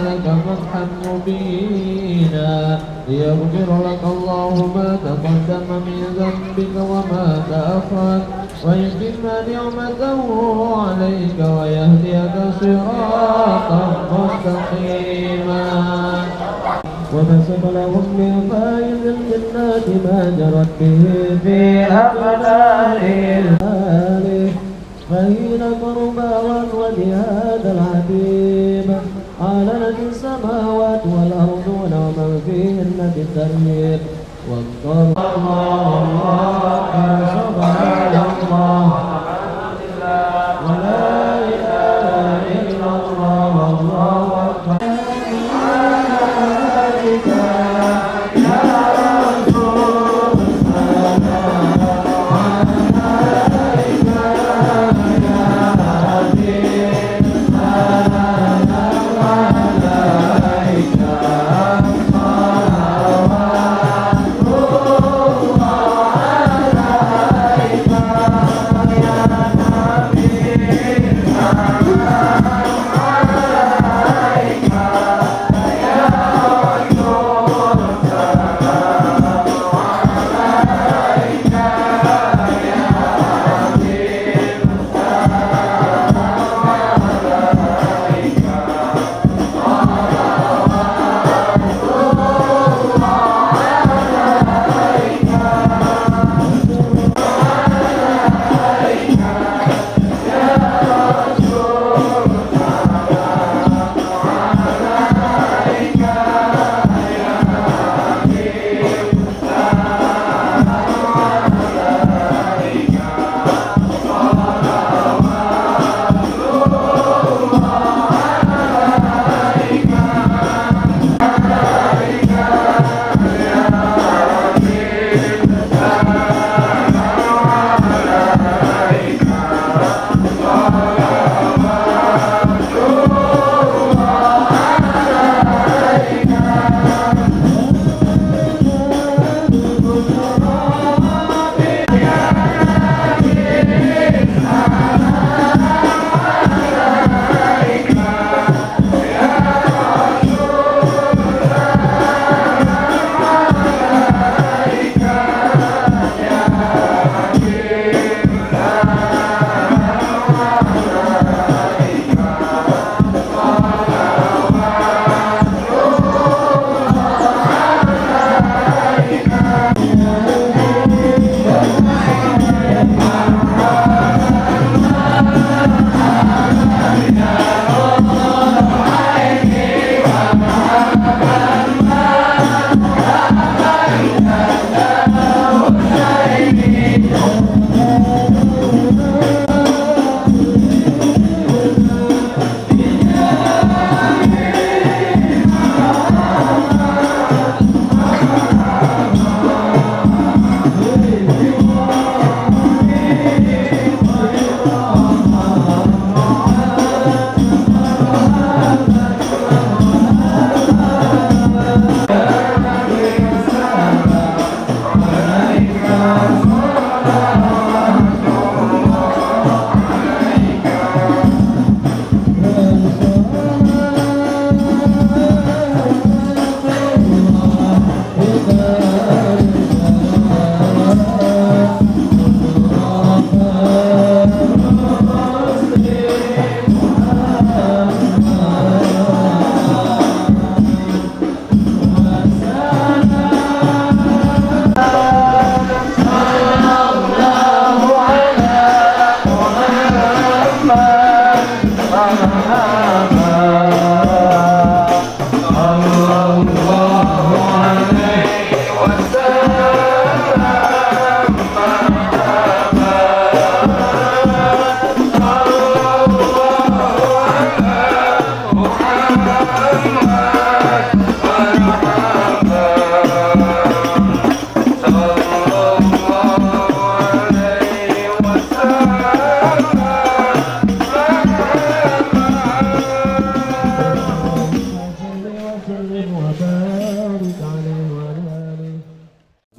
S11: لك فتحا مبينا ليغفر لك الله ما تقدم من ذنبك وما تأخر ويتم نعمته عليك ويهديك صراطا مستقيما وبسط لهم من فائز الجنات ما جرت به في أقداره فهين قربا وجهاد الحبيب علنت السماوات والأرض ومن فيهن بالترهيب واذكر الله سبحان الله ولا إله إلا الله والله أكبر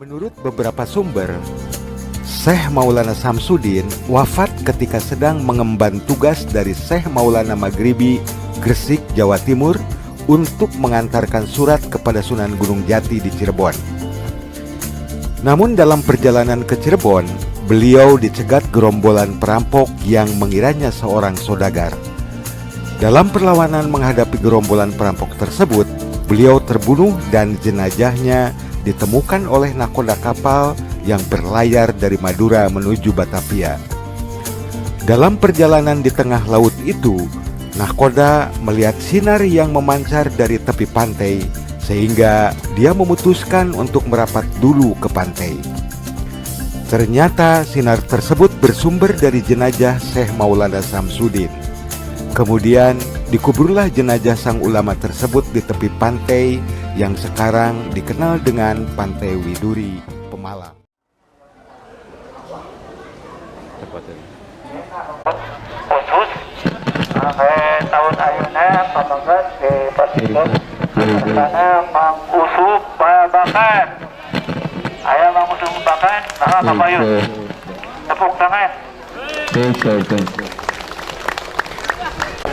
S10: Menurut beberapa sumber, Syekh Maulana Samsudin wafat ketika sedang mengemban tugas dari Syekh Maulana Maghribi Gresik, Jawa Timur untuk mengantarkan surat kepada Sunan Gunung Jati di Cirebon. Namun dalam perjalanan ke Cirebon, beliau dicegat gerombolan perampok yang mengiranya seorang saudagar. Dalam perlawanan menghadapi gerombolan perampok tersebut, beliau terbunuh dan jenazahnya ditemukan oleh nakoda kapal yang berlayar dari Madura menuju Batavia. Dalam perjalanan di tengah laut itu, nakoda melihat sinar yang memancar dari tepi pantai, sehingga dia memutuskan untuk merapat dulu ke pantai. Ternyata sinar tersebut bersumber dari jenazah Syekh Maulana Samsudin. Kemudian dikuburlah jenazah sang ulama tersebut di tepi pantai yang sekarang dikenal dengan Pantai Widuri, Pemalang.
S6: Khusus sampai tahun ayeuna pamangkat di Pasifik karena Mang Usuk Babakan. Aya Mang Usuk Babakan, nah kamayun. Tepuk tangan.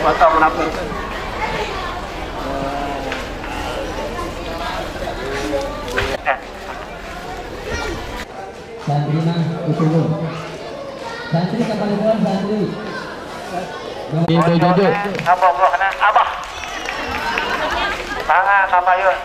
S6: Mata menapun.
S11: Santri mah ditunggu. Santri kembali dulu santri. Jojo.
S6: Ngomong kana Abah. Mangga kamayun.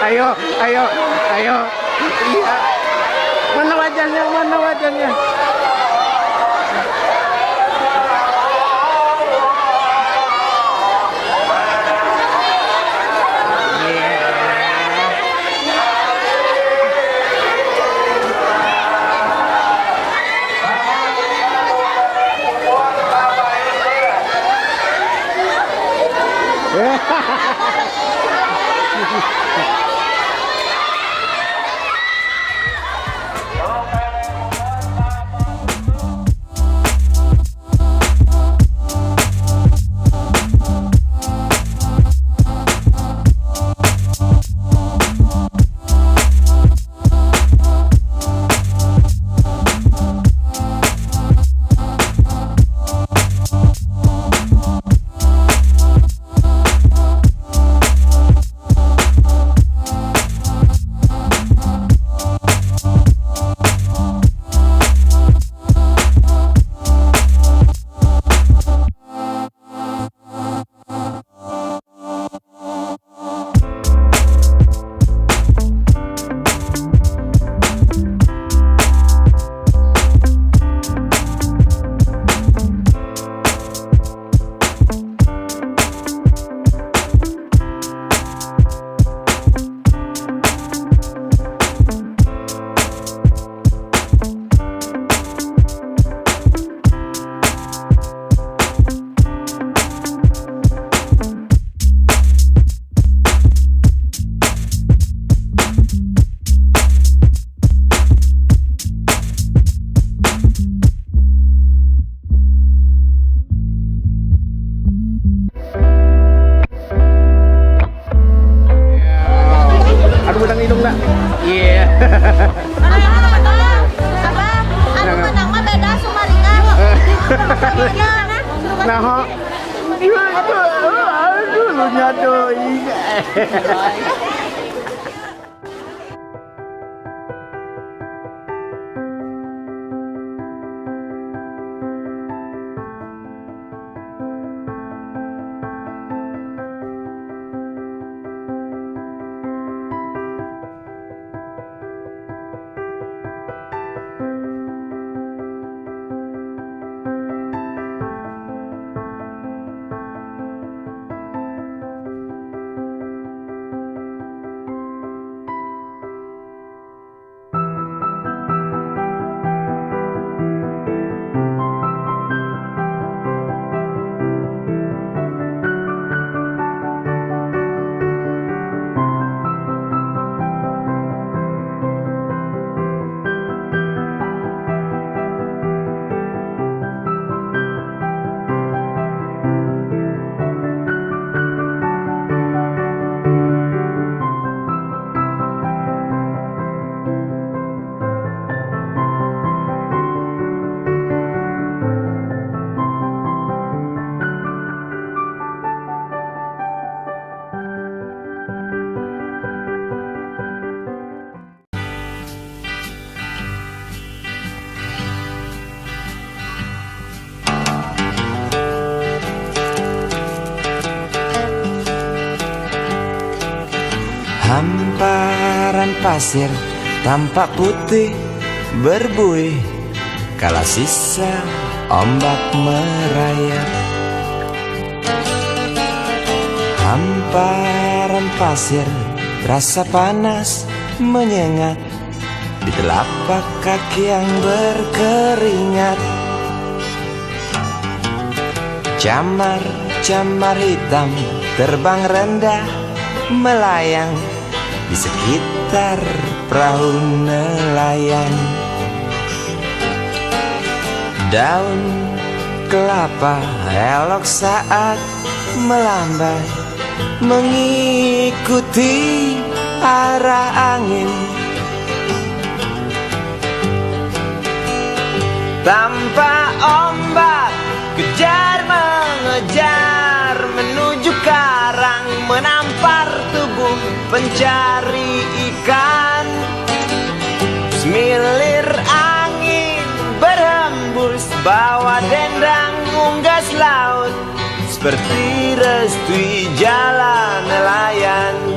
S2: Ayo. Iya. Mana wajahnya?
S8: Nah, aduh lu nyadoi.
S12: Hamparan pasir tampak putih berbuih kala sisa ombak merayap. Hamparan pasir rasa panas menyengat di telapak kaki yang berkeringat. Camar-camar hitam terbang rendah melayang di sekitar perahu nelayan. Daun kelapa elok saat melambai mengikuti arah angin. Tanpa ombak kejar mengejar menuju karang menampar tubuh pencari ikan. Semilir angin berhembus bawa dendang unggas laut seperti restui jalan nelayan.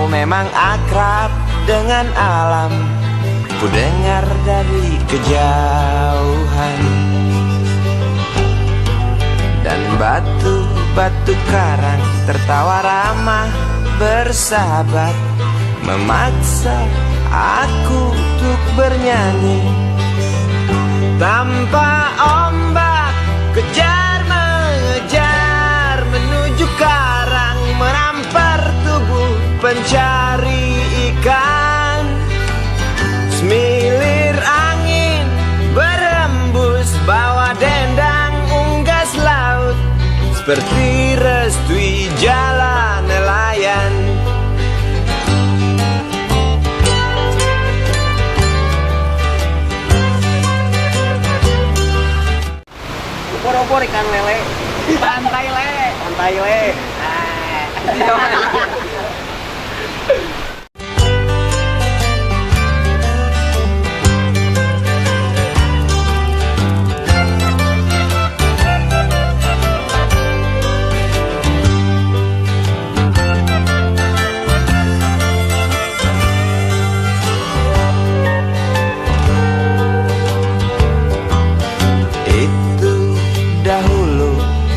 S12: memang akrab dengan alam, ku dengar dari kejauhan. Dan batu-batu karang tertawa ramah bersahabat, memaksa aku untuk bernyanyi. Tanpa ombak kejar mengejar menuju karang, menampar tubuh pencari ikan. Semilir angin berembus bawa dendang unggas laut, seperti restui jalan nelayan.
S13: Ubur-ubur ikan lele, pantai le.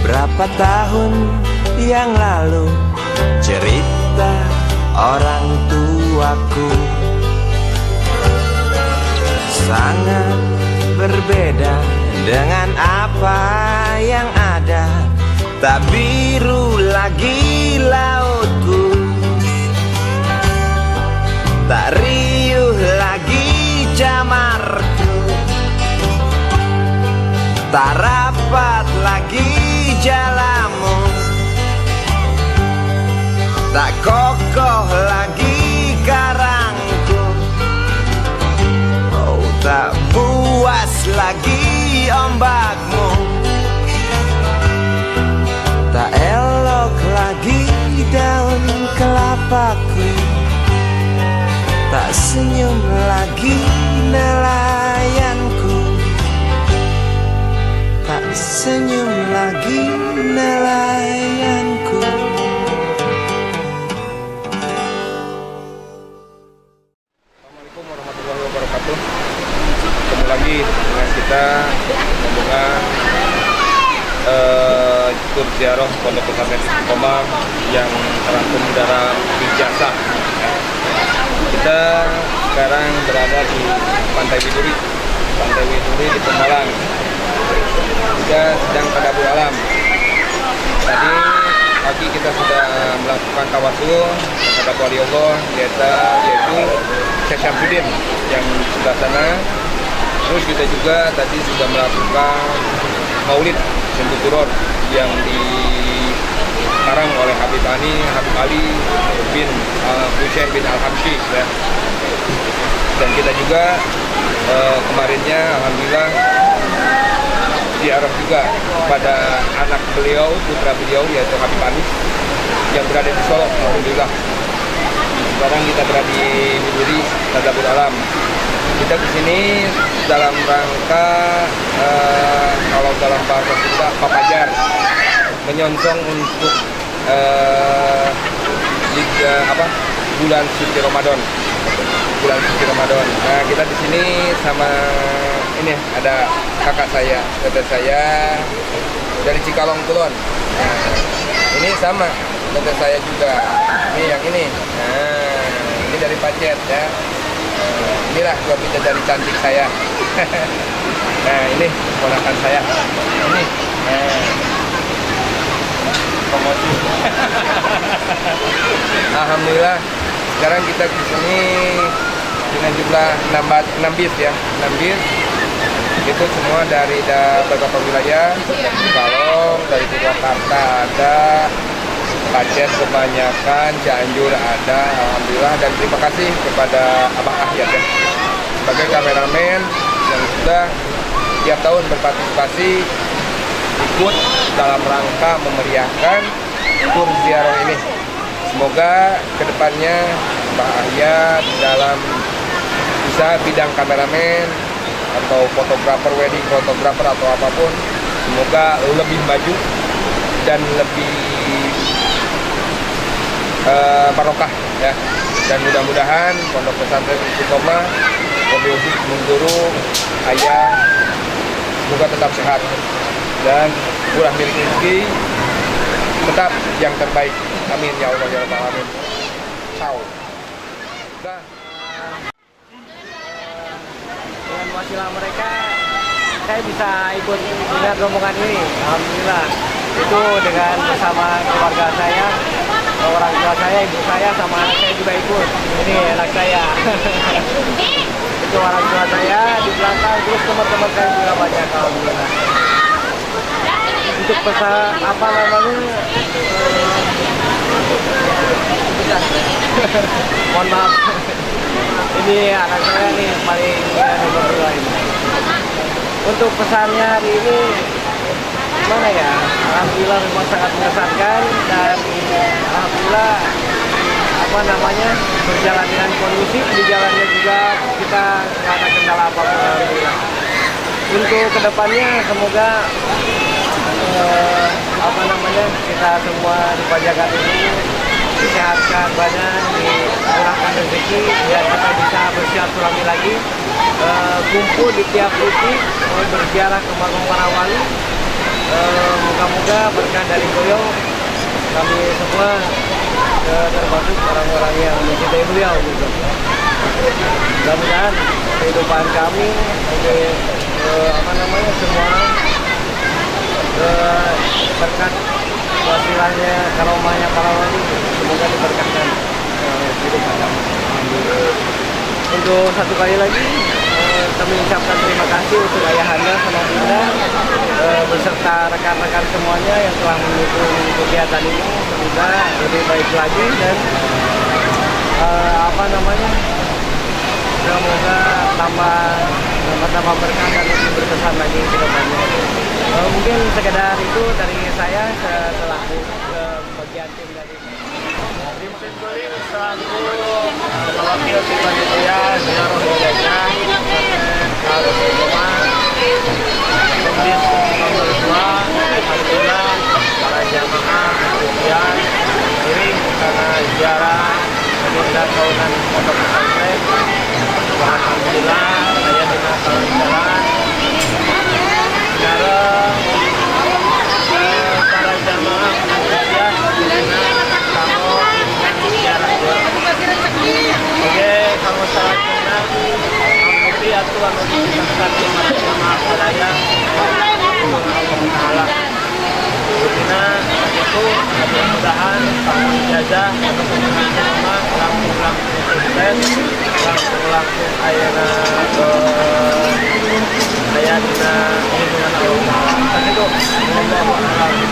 S12: Berapa tahun yang lalu, cerita orang tuaku sangat berbeda dengan apa yang ada. Tak biru lagi lautku, tak riuh lagi camarku, tak rapat lagi jalamu, tak kokoh lagi karangku. Oh, tak buas lagi ombakmu, tak elok lagi daun kelapaku, tak senyum lagi nelayanku, tak senyum lagi nelayanku.
S14: Assalamualaikum warahmatullahi wabarakatuh. Ketemu lagi dengan kita rombongan tur ziarah Pondok Pesantren Istiqomah yang terangkum dalam ijazah. Kita sekarang berada di Pantai Widuri di Pemalang. Kita sedang tadabbur alam. Tadi pagi kita sudah melakukan tawasul terhadap wali Allah yaitu Syekh Syamsuddin yang sebelah sana. Terus kita juga tadi sudah melakukan maulid Simtuturor yang dikarang oleh Habib Ali bin Husain bin Al-Habsyi ya. Dan kita juga kemarinnya alhamdulillah ziarah juga pada anak beliau, putra beliau yaitu Habib Anis yang berada di Solo, alhamdulillah. Sekarang kita berada di Widuri Tadabbur Alam. Kita di sini dalam rangka kalau dalam bahasa kita papajar, menyongsong untuk bulan suci Ramadan. Nah, kita di sini sama ini ada kakak saya, teteh saya dari Cikalong Kulon. Nah, ini sama teteh saya juga. Ini yang ini. Nah, ini dari Pacet ya. Inilah dua bidadari cantik saya. Nah, ini ponakan saya. Ini. Nah, promosi. Alhamdulillah. Sekarang kita di sini dengan jumlah 6 bis ya, 6 bis. Itu semua dari beberapa wilayah, Cikalong, dari Purwakarta ada, Pacet kebanyakan, Cianjur ada, alhamdulillah. Dan terima kasih kepada Abang Ahyat ya, sebagai kameramen yang sudah tiap tahun berpartisipasi ikut dalam rangka memeriahkan tur ziarah ini. Semoga kedepannya Mbak Ahyat dalam bisa bidang kameramen atau fotografer, wedding fotografer atau apapun, semoga lebih maju dan lebih barokah ya. Dan mudah-mudahan Pondok Pesantren Istiqomah, Wabil Hikmul Guru, ayah, semoga tetap sehat dan murah milik rezeki, tetap yang terbaik. Amin ya Allah ya Rabbal alamin. Ciao.
S13: Dengan wasilah mereka, saya bisa ikut melihat rombongan ini. Alhamdulillah. Itu dengan bersama keluarga saya, orang tua saya, ibu saya, sama anak saya juga ikut. Ini anak saya. Itu orang tua saya di belakang, terus teman-teman saya juga banyak. Alhamdulillah. Untuk pesan apa namanya? Mohon maaf. Ini anak saya nih paling berdua ini. Untuk pesannya hari ini gimana ya? Alhamdulillah memang sangat mengesankan dan alhamdulillah apa namanya berjalan dengan kondusif, di jalannya juga kita nggak ada kendala apapun. Alhamdulillah. Untuk kedepannya semoga apa namanya kita semua dipanjangkan ini, disehatkan banyak, dimurahkan rezeki, biar kita bisa bersilaturahmi lagi, kumpul di tiap titik, berziarah ke makam para wali. Moga-moga berkah dari beliau kami semua termasuk orang-orang yang mencintai beliau gitu. Mudah-mudahan kehidupan kami apa namanya semua berkat wasilahnya karomahnya para wali, semoga diberkahkan kehidupan kami. Untuk satu kali lagi kami ucapkan terima kasih untuk ayahanda sama bunda beserta rekan-rekan semuanya yang telah mendukung kegiatan ini. Semoga lebih baik lagi dan apa namanya, semoga tambah berkah dan lebih berkesan lagi ke depannya. Mungkin sekedar itu dari saya selaku bagian tim dari tim Guling selaku wakil tim panitia ziarah hidayah harus rumah Kondis nomor 2. Alhamdulillah para jamaah kemudian kirim karena ziarah pemindah tahunan Pondok Pesantren. Alhamdulillah saya dengan jalan sekarang para jamaah kemudian kamu ziarah. Oke, kamu salah kenal Alhamdulillah Tuhan mengucapkan terima jamaah budaya Allah Ta'ala. Itu mudah-mudahan tahun ijazah atau semua langsung sukses, langsung ayana ayana hubungan Allah. Itu Assalamualaikum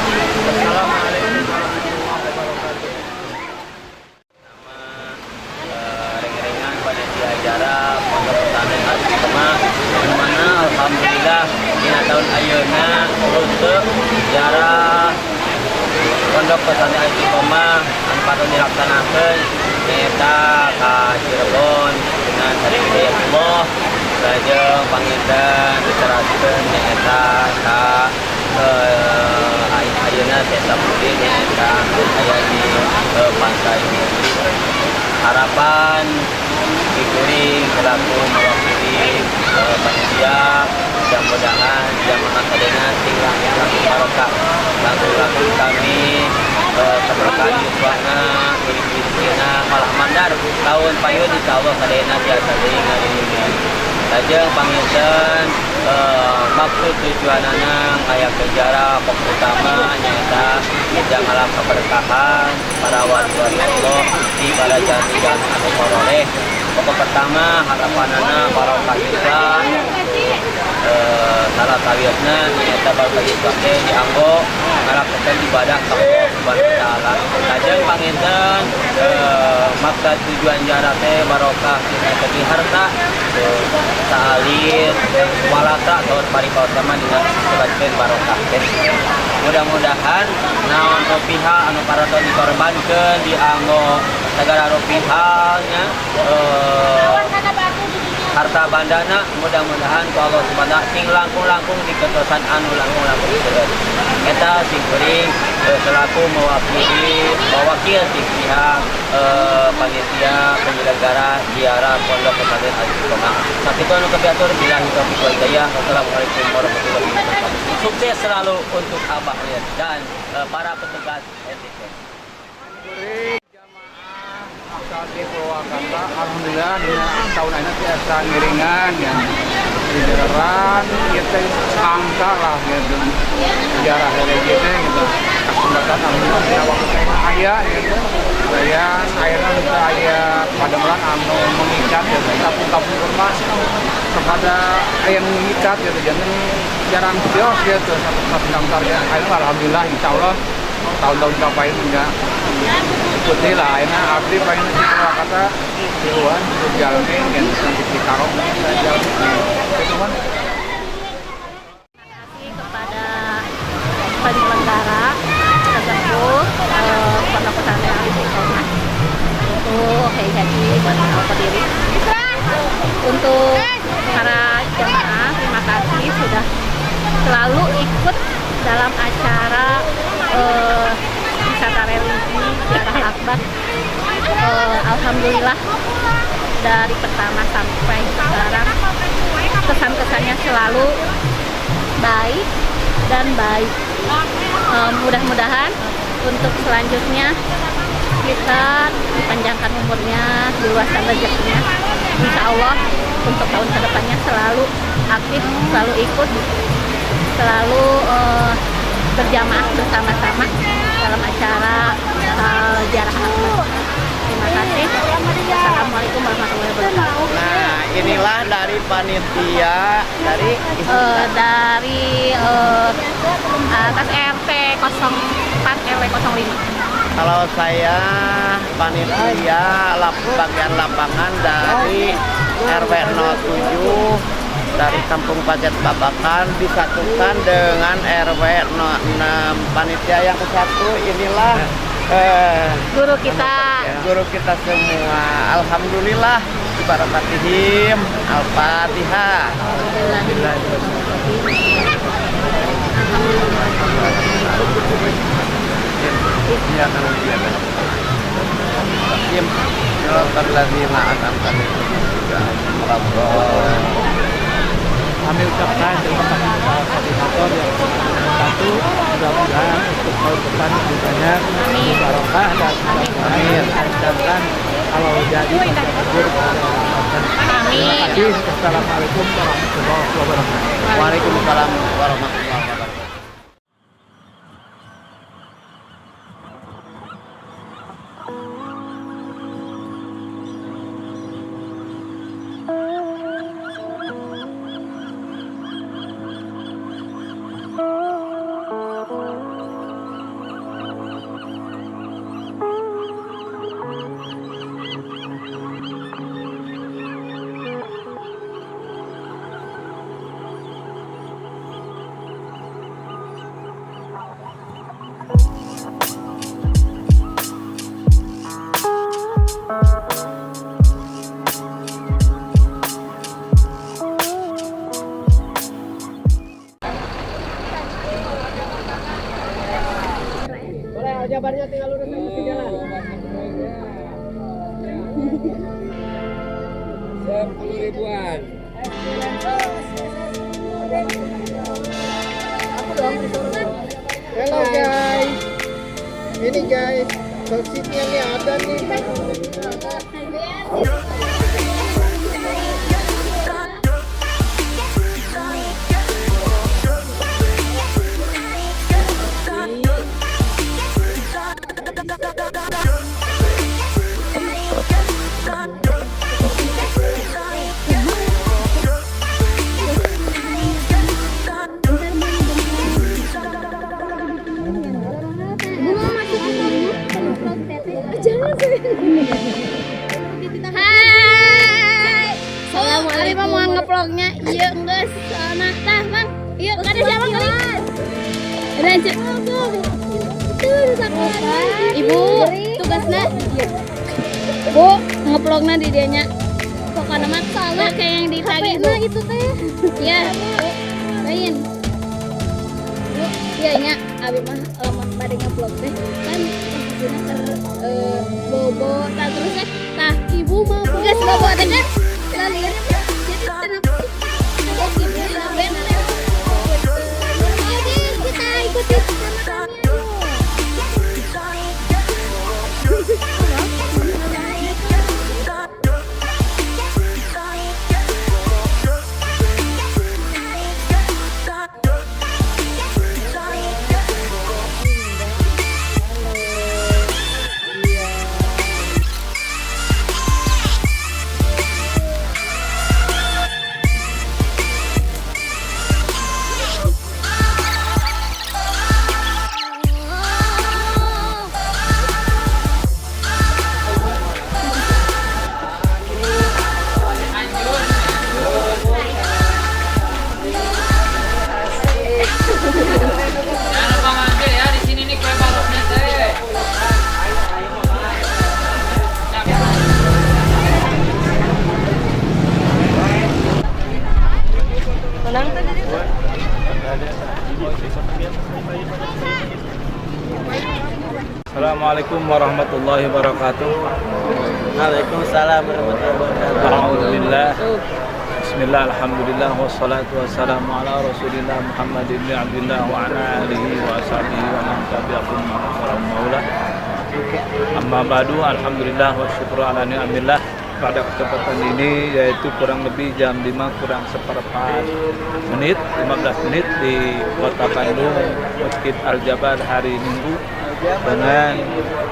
S13: warahmatullahi wabarakatuh. Ring-ringan pada acara Pondok Pesantren Istiqomah, di mana alhamdulillah dina tahun ayeuna untuk sejarah Pondok Pesantren Istiqomah patut dilaksanakan nyaeta ka Cirebon dengan dari hidayatullah saja panginten diserahkan nyaeta ka ayeuna Desa Budi nyaeta aya di pantai. Harapan dikuring selaku mewakili panitia, mudah-mudahan jamaah sadena tinggal barokah lagu-lagu kami keberkahan yuswana diri-dirina malah mandar tahun payun insyaallah sadena biasa deui ngaringan saja panginten maksud tujuanana kayak sejarah fokus utama nyaeta janganlah keberkahan para wali-wali Allah di para jalan anu koroleh. Pokok pertama harapanana barokah Islam salah tawiatna nyaeta barokah Islam dianggo ngalakonan ibadah ka Allah Subhanahu wa taala. Lajeng panginten maksud tujuan jarak teh barokah segi harta saalir walata atau paripatama dengan sebagian barokah. Mudah-mudahan naon rupiah anu paraton dikorbankeun dianggo segala rupiahnya harta bandana mudah-mudahan ku Allah Subhanahu sing langkung-langkung di ketosan anu langkung-langkung seueur eta sing kuring selaku mewakil di pihak panitia penyelenggara ziarah Pondok Pesantren Al-Istiqomah. Sampaikan kebiatur bilang taufiq wal hidayah. Wassalamualaikum warahmatullahi wabarakatuh. Sukses selalu untuk Abah Lian dan para petugas RTP.
S15: Di Purwakarta, alhamdulillah dengan tahun ini biasa ngiringan ya di daerah kita angka lah gitu sejarah dari kita gitu kesempatan alhamdulillah kita waktu ayah gitu dan akhirnya kita ayah Pademelan anu mengikat ya kampung-kampung kurma kepada ayah mengikat gitu jadi jarang kios gitu satu damkar ya akhirnya alhamdulillah insyaallah tahun-tahun kapan enggak ikuti lah akhirnya abdi pengen di Purwakarta di luar jalanin yang nanti di Karong kita jalanin itu kan
S3: kepada penyelenggara tersebut Pondok Pesantren Al-Istiqomah untuk haji berdiri untuk para jemaah terima kasih sudah selalu ikut dalam acara wisata religi ziarah akbar. Alhamdulillah dari pertama sampai sekarang kesan-kesannya selalu baik dan baik. Mudah-mudahan untuk selanjutnya kita dipanjangkan umurnya, diluaskan rezekinya. Insya Allah untuk tahun kedepannya selalu aktif, selalu ikut, selalu berjamaah bersama-sama dalam acara ziarah akbar. Terima kasih. Assalamualaikum warahmatullahi wabarakatuh.
S13: Nah, inilah dari panitia dari
S3: atas RT 04 RW 05.
S13: Kalau saya panitia bagian lapangan dari RW 07 dari Kampung Pacet Babakan disatukan dengan RW 06 panitia yang ke-1 inilah
S3: guru kita
S13: semua. Alhamdulillah Bismillahirrahmanirrahim. Al-Fatihah.
S15: Kami ucapkan terima kasih kepada koordinator yang satu mudah-mudahan untuk tahun depan lebih banyak barokah dan amin. Ucapkan kalau jadi terima kasih. Assalamualaikum warahmatullahi wabarakatuh.
S13: Waalaikumsalam warahmatullahi wabarakatuh.
S16: Jabarnya tinggal lurus ke jalan.
S14: 10 ribuan.
S16: Hello guys. Ini guys, sosisnya nih ada nih.
S3: Hai. Assalamualaikum. Mau nge-vlognya? Iya, enggak sana. Tah, Bang. Iya, ada siapa kali? Ada Ibu, tugasnya. Bu, nge-vlognya di dianya. Pokoknya mah sama kayak yang ditagi Bu. Itu teh. Iya. Lain. Bu. Iya nya abi mah lama bade ngeblog teh kan posisinya bobo tah terus tah ibu mau geus bobo teh kan lalu jadi kenapa ibu laben jadi kita ikuti sama
S1: Assalamualaikum warahmatullahi wabarakatuh.
S13: Waalaikumsalam warahmatullahi wabarakatuh.
S1: Alhamdulillah. Bismillah, alhamdulillah, wassalatu wassalamu ala rasulillah Muhammad ibn Abdillah wa ala alihi wa ashabihi wa man tabi'ahum bi ihsan maula. Amma ba'du, alhamdulillah wa syukru ala ni'amillah. Pada kesempatan ini yaitu kurang lebih jam 5 kurang seperempat menit, 15 menit di Kota Bandung, Masjid Al-Jabar hari Minggu dengan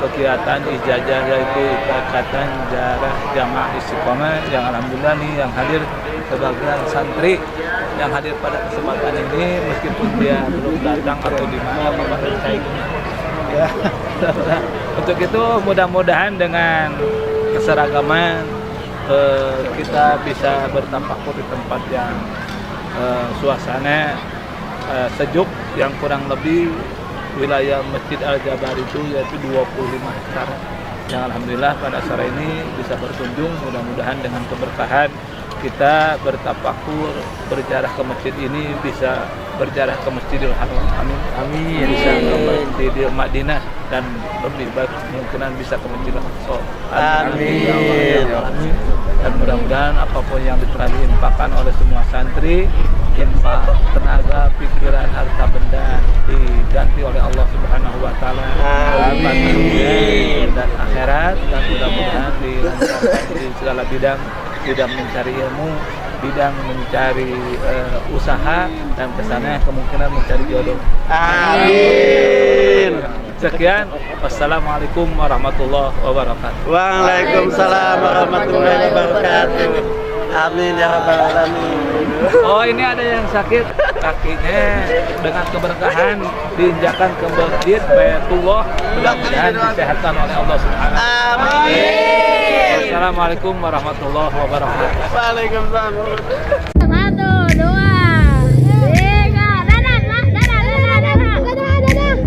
S1: kegiatan ijazah yaitu ikatan jarah jamaah istiqomah yang alhamdulillah nih yang hadir sebagian santri yang hadir pada kesempatan ini meskipun dia belum datang atau di mana kemarin saya ya. Untuk itu mudah-mudahan dengan keseragaman kita bisa bertafakur di tempat yang suasana sejuk yang kurang lebih wilayah Masjid Al-Jabar itu yaitu 25 hektar yang alhamdulillah pada sore ini bisa berkunjung. Mudah-mudahan dengan keberkahan kita bertafakur berjarah ke masjid ini bisa berjarah ke Masjidil Haram, amin, amin, bisa ke Masjidil Madinah dan lebih baik kemungkinan bisa ke Masjidil Aqsa, amin, amin. Dan mudah-mudahan apapun yang telah diinfakkan oleh semua santri, infak, tenaga, pikiran, harta benda diganti oleh Allah Subhanahu wa taala. Amin. Dan akhirat dan mudah-mudahan dilancarkan di segala bidang mencari ilmu, bidang mencari usaha dan kesana kemungkinan mencari jodoh. Amin. Sekian, wassalamualaikum warahmatullahi wabarakatuh.
S13: Waalaikumsalam warahmatullahi wabarakatuh. Amin ya rabbal alamin.
S1: Oh, ini ada yang sakit kakinya, dengan keberkahan diinjakan ke masjid Baitullah, mudah-mudahan disehatkan oleh Allah Subhanahu wa taala. Amin. Assalamualaikum warahmatullahi wabarakatuh.
S13: Waalaikumsalam.
S3: 1, 2, 3, dadah, dadah, dadah, dadah, dadah, dadah.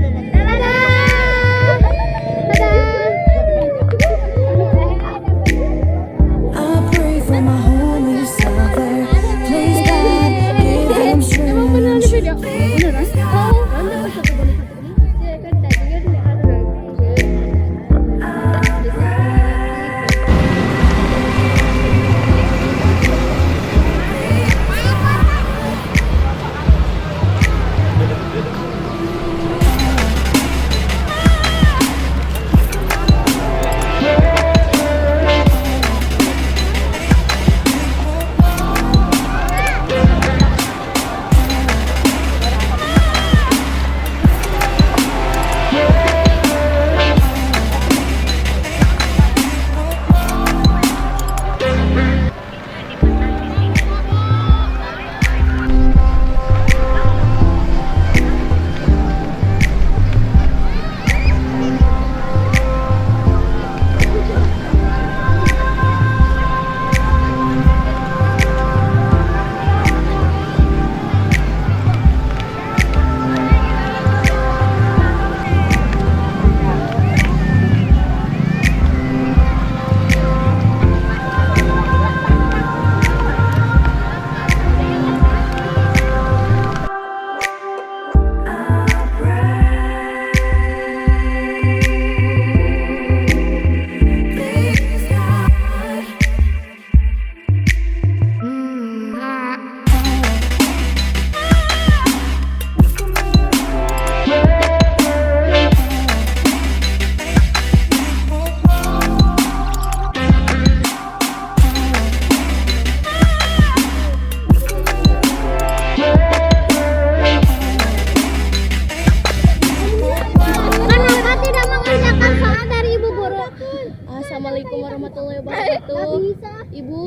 S3: warahmatullahi wabarakatuh. Ibu,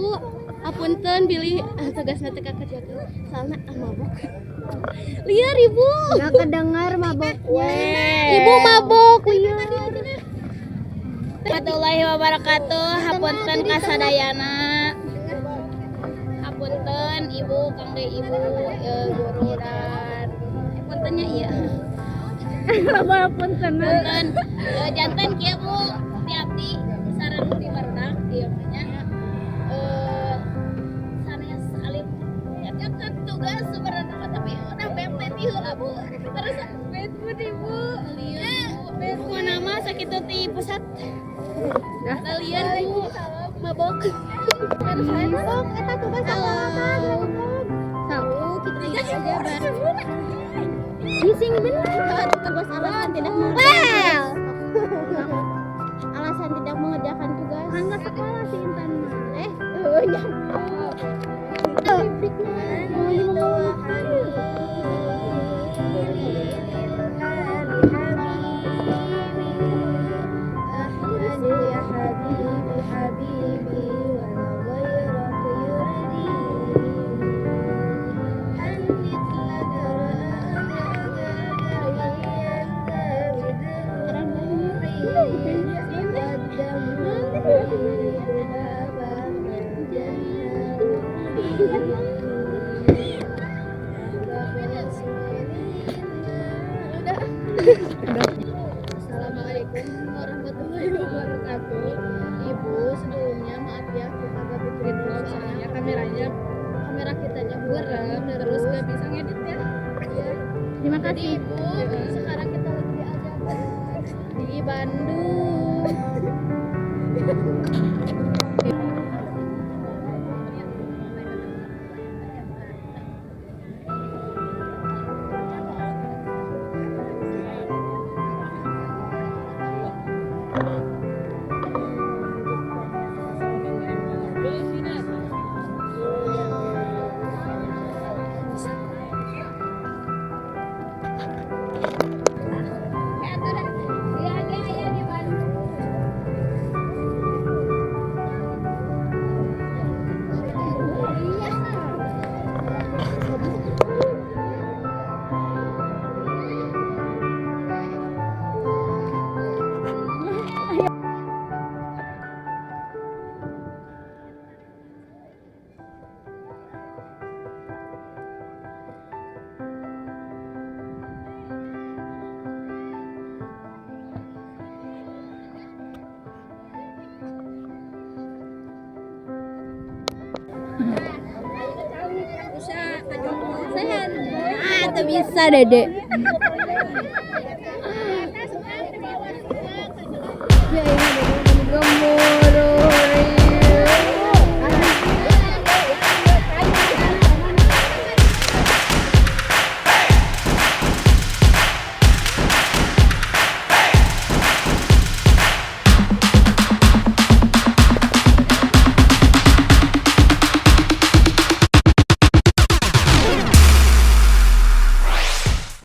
S3: apunten pilih tugasna teh ka kerja teh. Soalna mabok. Liar Ibu.
S17: Enggak kedengar maboknya.
S3: Ibu mabok. Liar. Warahmatullahi wabarakatuh. Hapunten kasadayana. Hapunten Ibu, kangge Ibu guru dan puntennya iya. Punten. Janten kieu Bu, diabdi sareng di barudak ieu nya. Sanes salib ngerjakan tugas sebenarnya tapi udah bempet di heula Bu. Terus bempet Ibu. Lieu Bu nama sakitu ti pusat. Kalian Bu mabok. Terus mabok eta tugas apa? Tahu kita aja baru. Bising bener. Tugas alasan tidak mengerjakan. Alasan tidak mengerjakan tugas. Enggak sekolah si Intan. Assalamualaikum warahmatullahi wabarakatuh. Ibu, sebelumnya maaf ya kita agak bikin vlog soalnya kamera kitanya buram terus gak bisa ngedit ya. Terima kasih Ibu. Sekarang kita lagi di Bandung. Sehat. Bisa Dede. Ya,